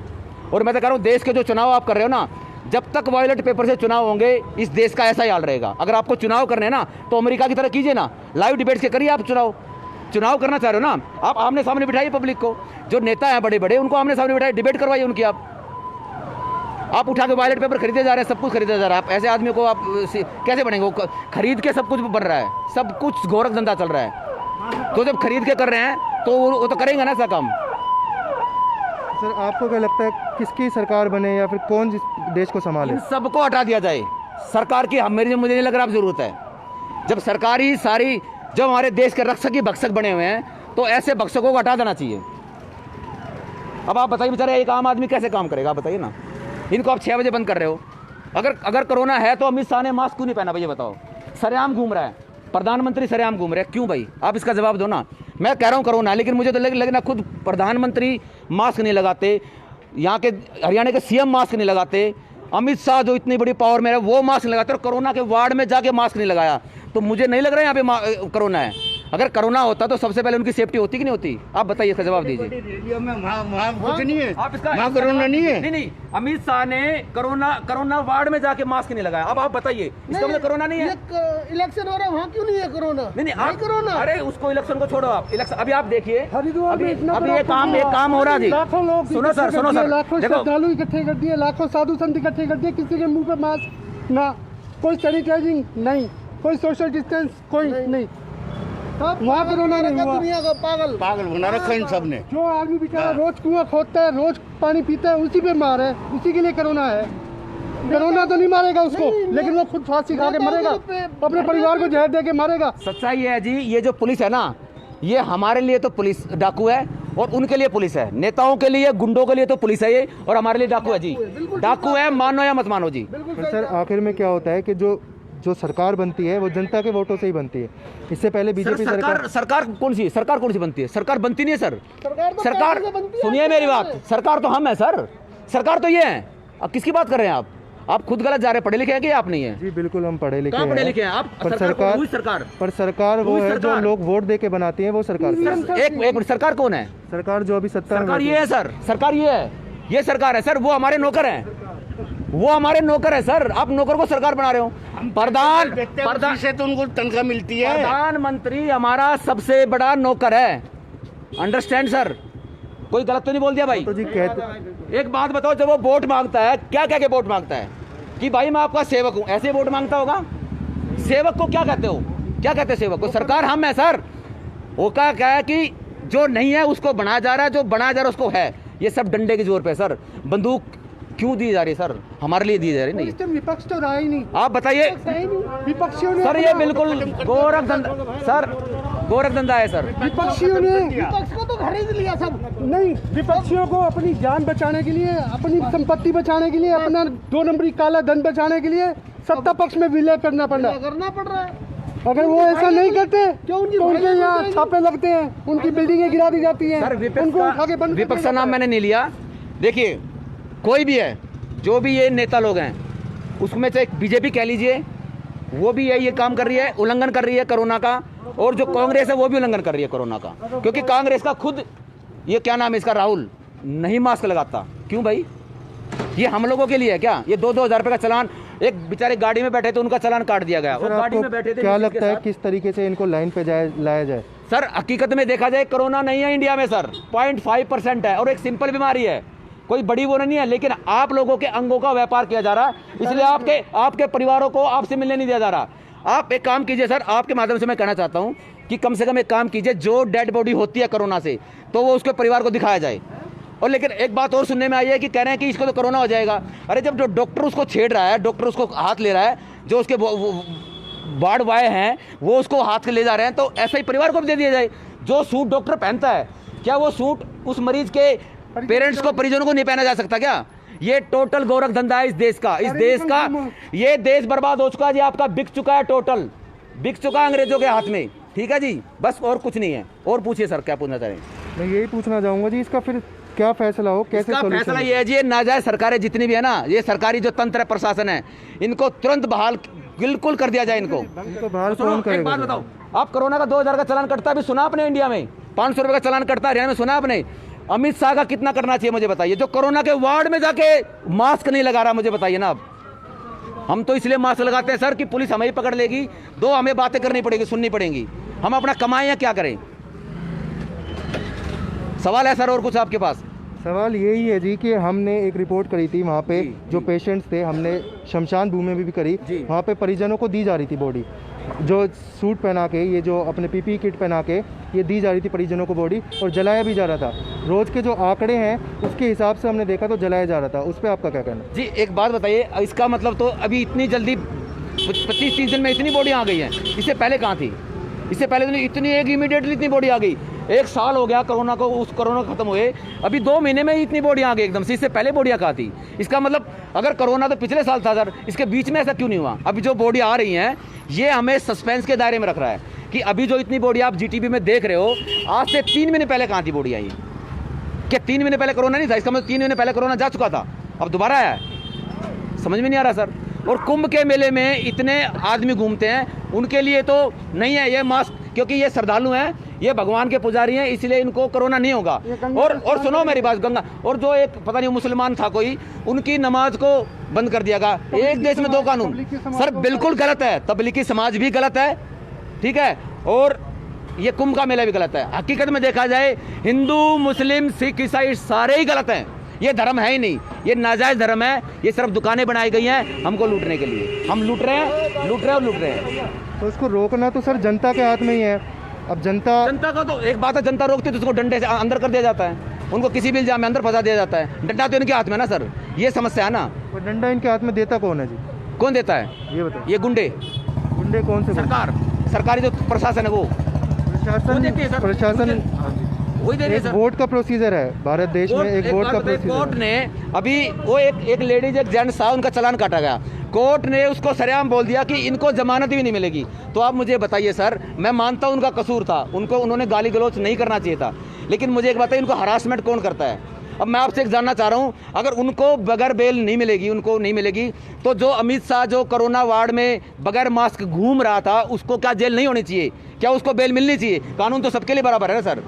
और मैं तो कह रहा हूँ, देश के जो चुनाव आप कर रहे हो ना, जब तक वॉयलेट पेपर से चुनाव होंगे इस देश का ऐसा ही हाल रहेगा। अगर आपको चुनाव करने हैं ना तो अमेरिका की तरह कीजिए ना, लाइव डिबेट्स के करिए। आप चुनाव करना चाह रहे हो ना, आप आमने सामने बिठाइए पब्लिक को, जो नेता हैं बड़े बड़े उनको आमने सामने बिठाइए, डिबेट करवाइए उनकी। आप उठा के वॉयलेट पेपर खरीदे जा रहे हैं, सब कुछ खरीदा जा रहा है। आप ऐसे आदमी को आप कैसे बनेंगे? खरीद के सब कुछ बन रहा है, सब कुछ गोरख धंधा चल रहा है। तो जब खरीद के कर रहे हैं तो वो तो करेंगे ना ऐसा काम। सर आपको क्या लगता है किसकी सरकार बने या फिर कौन देश को संभाले? इन सबको हटा दिया जाए सरकार की। मुझे नहीं लग रहा अब जरूरत है। जब सरकार ही सारी जब हमारे देश के रक्षक ही भक्षक बने हुए हैं तो ऐसे भक्षकों को हटा देना चाहिए। अब आप बताइए बेचारे एक आम आदमी कैसे काम करेगा? आप बताइए ना। इनको आप 6 बजे बंद कर रहे हो। अगर कोरोना है तो अमित शाह ने मास्क क्यों नहीं पहना भाई? ये बताओ। सरेआम घूम रहा है प्रधानमंत्री, सरेआम घूम रहे हैं, क्यों भाई? आप इसका जवाब दो ना। मैं कह रहा हूँ कोरोना, लेकिन मुझे तो लगना खुद प्रधानमंत्री मास्क नहीं लगाते, यहाँ के हरियाणा के सीएम मास्क नहीं लगाते, अमित शाह जो इतनी बड़ी पावर में है वो मास्क नहीं लगाते, और कोरोना के वार्ड में जाके मास्क नहीं लगाया। तो मुझे नहीं लग रहा है यहाँ पे कोरोना है। अगर कोरोना होता तो सबसे पहले उनकी सेफ्टी होती कि नहीं होती? आप बताइए, इसका जवाब दीजिए। कुछ नहीं है, आप इसका कोरोना नहीं है। नहीं, अमित शाह ने कोरोना वार्ड में जाके मास्क नहीं लगाया। अब आप बताइए, इसका मतलब कोरोना नहीं है? इलेक्शन हो रहा है, वहाँ क्यों नहीं है कोरोना? नहीं आप कोरोना, अरे उसको इलेक्शन को छोड़ो आप। इलेक्शन अभी आप देखिए, हरिद्वार में इतना अभी एक काम हो रहा जी। लाखों लोग सुनो सर, लाखों श्रद्धालु इकट्ठे कर दिए, लाखों साधु संत इकट्ठे कर दिए, किसी के मुंह पे मास्क ना, कोई सैनिटाइजिंग नहीं, कोई सोशल डिस्टेंस कोई नहीं। वहाँ कोरोना नहीं हुआ। दुनिया का पागल बना रखा इन सब ने। जो आदमी बेचारा रोज कुआं खोदता है, रोज पानी पीता है, उसी पे मार है, उसी के लिए कोरोना है। कोरोना तो नहीं मारेगा उसको, लेकिन वो खुद फांसी खा के मरेगा, अपने परिवार को जहर दे के मारेगा। सच्चाई है जी, ये जो पुलिस है ना, ये हमारे लिए तो पुलिस डाकू है और उनके लिए पुलिस है। नेताओं के लिए, गुंडों के लिए तो पुलिस है ये, और हमारे लिए डाकू है जी। डाकू है, मानो या मत मानो जी। सर आखिर में क्या होता है कि जो सरकार बनती है वो जनता के वोटों से ही बनती है। इससे पहले बीजेपी सरकार कौन सी बनती है? सरकार बनती नहीं है सर। सरकार सुनिए मेरी बात, सरकार तो हम है सर, सरकार तो ये है। अब किसकी बात कर रहे हैं आप खुद गलत जा रहे हैं। पढ़े लिखे हैं कि आप नहीं है? जी बिल्कुल हम पढ़े लिखे हैं। पढ़े लिखे हैं आप? पर सरकार वो है जो लोग वोट दे के बनाती है, वो सरकार। एक सरकार कौन है? सरकार जो अभी सत्ता में ये है सर, सरकार ये है, ये सरकार है सर। वो हमारे नौकर है, वो हमारे नौकर है सर। आप नौकर को सरकार बना रहे हो। प्रधान से तो उनको तनख्वाह मिलती है। प्रधानमंत्री हमारा सबसे बड़ा नौकर है, अंडरस्टैंड सर? कोई गलत तो नहीं बोल दिया भाई? तो जी कहते एक बात बताओ, जब वो वोट मांगता है क्या कह के वोट मांगता है? कि भाई मैं आपका सेवक हूं, ऐसे वोट मांगता होगा? सेवक को क्या कहते हो? क्या कहते हैं सेवक को? सरकार हम है सर। वो क्या है कि जो नहीं है उसको बनाया जा रहा है, जो बनाया जा रहा है उसको है। ये सब डंडे के जोर पे सर। बंदूक क्यों दी जा रही है सर? हमारे लिए दी जा रही नहीं। विपक्ष तो रहा ही नहीं। आप बताइए। विपक्षियों ने सर ये बिल्कुल गोरख धंधा सर, गोरख धंधा है सर। विपक्षियों ने विपक्ष को तो खरीद लिया सब। नहीं, विपक्षियों को अपनी जान बचाने के लिए, अपनी संपत्ति बचाने के लिए, अपना 2 नंबरी काला धन बचाने के लिए सत्ता पक्ष में विलय करना पड़ रहा है। अगर वो ऐसा नहीं करते तो उनके यहाँ छापे लगते हैं, उनकी बिल्डिंगें गिरा दी जाती हैं। विपक्ष का नाम मैंने नहीं लिया। देखिए कोई भी है, जो भी ये नेता लोग हैं, उसमें से बीजेपी कह लीजिए, वो भी ये काम कर रही है, उल्लंघन कर रही है कोरोना का। और जो कांग्रेस है वो भी उल्लंघन कर रही है कोरोना का, क्योंकि कांग्रेस का खुद ये क्या नाम है इसका, राहुल नहीं मास्क लगाता। क्यों भाई? ये हम लोगों के लिए है क्या? ये 2-2 हज़ार रुपये का चालान, एक बेचारे गाड़ी में बैठे थे उनका चालान काट दिया गया। वो गाड़ी में बैठे थे। क्या लगता है किस तरीके से इनको लाइन पे लाया जाए? सर हकीकत में देखा जाए कोरोना नहीं है इंडिया में सर, 0.5% है और एक सिंपल बीमारी है, कोई बड़ी वो नहीं है। लेकिन आप लोगों के अंगों का व्यापार किया जा रहा है, इसलिए आपके परिवारों को आपसे मिलने नहीं दिया जा रहा। आप एक काम कीजिए सर, आपके माध्यम से मैं कहना चाहता हूं कि कम से कम एक काम कीजिए, जो डेड बॉडी होती है कोरोना से तो वो उसके परिवार को दिखाया जाए। और लेकिन एक बात और सुनने में आई है कि कह रहे हैं कि इसको तो कोरोना हो जाएगा। अरे जब जो डॉक्टर उसको छेड़ रहा है, डॉक्टर उसको हाथ ले रहा है, जो उसके वार्ड बॉय हैं वो उसको हाथ के ले जा रहे हैं, तो ऐसा ही परिवार को भी दे दिया जाए। जो सूट डॉक्टर पहनता है, क्या वो सूट उस मरीज के पेरेंट्स को, परिजनों को नहीं पहना जा सकता क्या? ये टोटल गोरख धंधा है इस देश का। इस देश का ये देश बर्बाद हो चुका है जी, आपका बिक चुका है, टोटल बिक चुका है अंग्रेजों के हाथ में। ठीक है जी, बस और कुछ नहीं है। और पूछिए सर, क्या पूछना चाह रहे हैं? मैं यही पूछना चाहूंगा जी, इसका फिर क्या फैसला हो, कैसे सॉल्यूशन? फैसला ये है जी, नाजायज सरकारें जितनी भी है ना, ये सरकारी जो तंत्र है, प्रशासन है, इनको तुरंत बहाल बिल्कुल कर दिया जाए। इनको बहाल कौन करेगा? एक बात बताओ, आप कोरोना का 2000 का चालान कटता है, अभी सुना आपने? इंडिया में 500 रुपये का चालान कटता है, हरियाणा में सुना आपने? अमित शाह का कितना करना चाहिए मुझे बताइए, जो कोरोना के वार्ड में जाके मास्क नहीं लगा रहा, मुझे बताइए ना। अब हम तो इसलिए मास्क लगाते हैं सर कि पुलिस हमें ही पकड़ लेगी, दो हमें बातें करनी पड़ेगी, सुननी पड़ेंगी, हम अपना कमाएं या क्या करें। सवाल है सर और कुछ आपके पास? सवाल यही है जी कि हमने एक रिपोर्ट करी थी वहाँ पे जो पेशेंट्स थे, हमने शमशान भूमि में भी करी, वहाँ पे परिजनों को दी जा रही थी बॉडी, जो सूट पहना के, ये जो अपने पीपी किट पहना के ये दी जा रही थी परिजनों को बॉडी, और जलाया भी जा रहा था। रोज़ के जो आंकड़े हैं उसके हिसाब से हमने देखा तो जलाया जा रहा था। उस पर आपका क्या कहना जी? एक बात बताइए, इसका मतलब तो अभी इतनी जल्दी 25-30 दिन में इतनी बॉडी आ गई है, इससे पहले कहाँ थी? इससे पहले तो इतनी एक इमीडिएटली इतनी बॉडी आ गई। 1 साल हो गया कोरोना को, उस कोरोना खत्म हुए, अभी 2 महीने में ही इतनी बॉडी आ गई एकदम से। इससे पहले बॉडियाँ कहाँ थी? इसका मतलब अगर कोरोना तो पिछले साल था सर, इसके बीच में ऐसा क्यों नहीं हुआ? अभी जो बॉडी आ रही हैं ये हमें सस्पेंस के दायरे में रख रहा है कि अभी जो इतनी बॉडी आप जीटीबी में देख रहे हो, आज से 3 महीने पहले कहाँ थी बॉडी आई? क्या 3 महीने पहले कोरोना नहीं था? इसका मतलब 3 महीने पहले कोरोना जा चुका था, अब दोबारा आया है। समझ में नहीं आ रहा सर। और कुंभ के मेले में इतने आदमी घूमते हैं, उनके लिए तो नहीं है ये मास्क, क्योंकि ये श्रद्धालु हैं, ये भगवान के पुजारी हैं, इसलिए इनको कोरोना नहीं होगा। और सुनो मेरी बात, गंगा और जो एक पता नहीं मुसलमान था कोई, उनकी नमाज को बंद कर दिया गया। एक देश में 2 कानून सर, बिल्कुल गलत है। तबलीगी समाज भी गलत है, ठीक है, और ये कुंभ का मेला भी गलत है। हकीकत में देखा जाए हिंदू, मुस्लिम, सिख, ईसाई सारे ही गलत हैं। ये धर्म है ही नहीं, ये नाजायज धर्म है। ये सिर्फ दुकानें बनाई गई हैं हमको लूटने के लिए। हम लूट रहे हैं, लूट रहे हैं। तो उसको रोकना तो सर जनता के हाथ में ही है। अब जनता का तो एक बात है, जनता रोकती है तो उसको डंडे से अंदर कर दिया जाता है, उनको किसी भी इल्जाम में अंदर फंसा दिया जाता है। डंडा तो इनके हाथ में ना सर, ये समस्या है ना। डंडा इनके हाथ में देता कौन है जी? कौन देता है? ये बताइए। ये गुंडे कौन से? सरकार, सरकारी जो प्रशासन है वो प्रशासन वही दे रही है सर। वोट का प्रोसीजर है भारत देश में, एक वोट का प्रोसीजर। कोर्ट ने अभी वो एक लेडीज, एक जेंट्स था, उनका चालान काटा गया। कोर्ट ने उसको सरेआम बोल दिया कि इनको जमानत भी नहीं मिलेगी। तो आप मुझे बताइए सर, मैं मानता हूँ उनका कसूर था, उन्होंने गाली गलौज नहीं करना चाहिए था, लेकिन मुझे एक बताइए, इनको हरासमेंट कौन करता है? अब मैं आपसे एक जानना चाह रहा हूँ, अगर उनको बगैर बेल नहीं मिलेगी, तो जो अमित शाह जो कोरोना वार्ड में बगैर मास्क घूम रहा था, उसको क्या जेल नहीं होनी चाहिए? क्या उसको बेल मिलनी चाहिए? कानून तो सबके लिए बराबर है ना सर।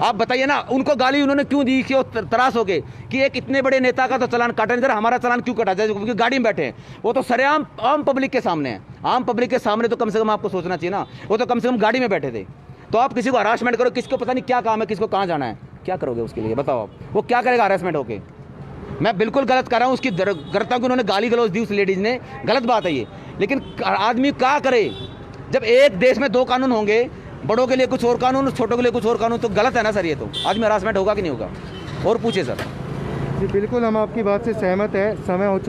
आप बताइए ना, उनको गाली उन्होंने क्यों दी कि वो तरास हो गए कि एक इतने बड़े नेता का तो चालान काटे नहीं, हमारा चालान क्यों कटा जाए? क्योंकि गाड़ी में बैठे हैं, वो तो सरेआम आम पब्लिक के सामने है। आम पब्लिक के सामने तो कम से कम आपको सोचना चाहिए ना, वो तो कम से कम गाड़ी में बैठे थे। तो आप किसी को हरासमेंट करो, किसको पता नहीं क्या काम है, किसको कहाँ जाना है, क्या करोगे उसके लिए? बताओ आप, वो क्या करेगा हरासमेंट होके? मैं बिल्कुल गलत कर रहा हूँ, उसकी करता हूँ कि उन्होंने गाली गलौज दी उस लेडीज ने, गलत बात है ये। लेकिन आदमी क्या करे जब एक देश में 2 कानून होंगे, बड़ों के लिए कुछ और कानून, छोटों के लिए कुछ और कानून, तो गलत है ना सर ये। तो आदमी हरासमेंट होगा कि नहीं होगा? और पूछे सर। जी बिल्कुल, हम आपकी बात से सहमत है। समय हो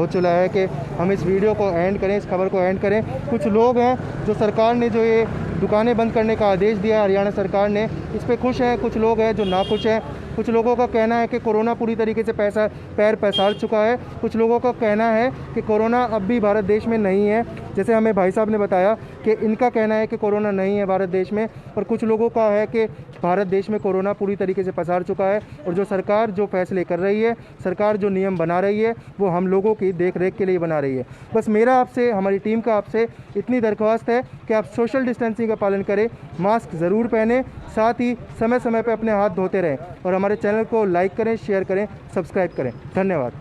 चुका है कि हम इस वीडियो को एंड करें, इस खबर को एंड करें। कुछ लोग हैं जो सरकार ने जो ये दुकानें बंद करने का आदेश दिया है, हरियाणा सरकार ने, इस पर खुश हैं। कुछ लोग हैं जो नाखुश हैं। कुछ लोगों का कहना है कि कोरोना पूरी तरीके से पैर पसार चुका है। कुछ लोगों का कहना है कि कोरोना अब भी भारत देश में नहीं है। जैसे हमें भाई साहब ने बताया कि इनका कहना है कि कोरोना नहीं है भारत देश में, और कुछ लोगों का है कि भारत देश में कोरोना पूरी तरीके से पसार चुका है। और जो सरकार जो फैसले कर रही है, सरकार जो नियम बना रही है, वो हम लोगों की देख रेख के लिए बना रही है। बस मेरा आपसे, हमारी टीम का आपसे इतनी दरख्वास्त है कि आप सोशल डिस्टेंसिंग का पालन करें, मास्क ज़रूर पहने, साथ ही समय समय पर अपने हाथ धोते रहें, और हमारे चैनल को लाइक करें, शेयर करें, सब्सक्राइब करें। धन्यवाद।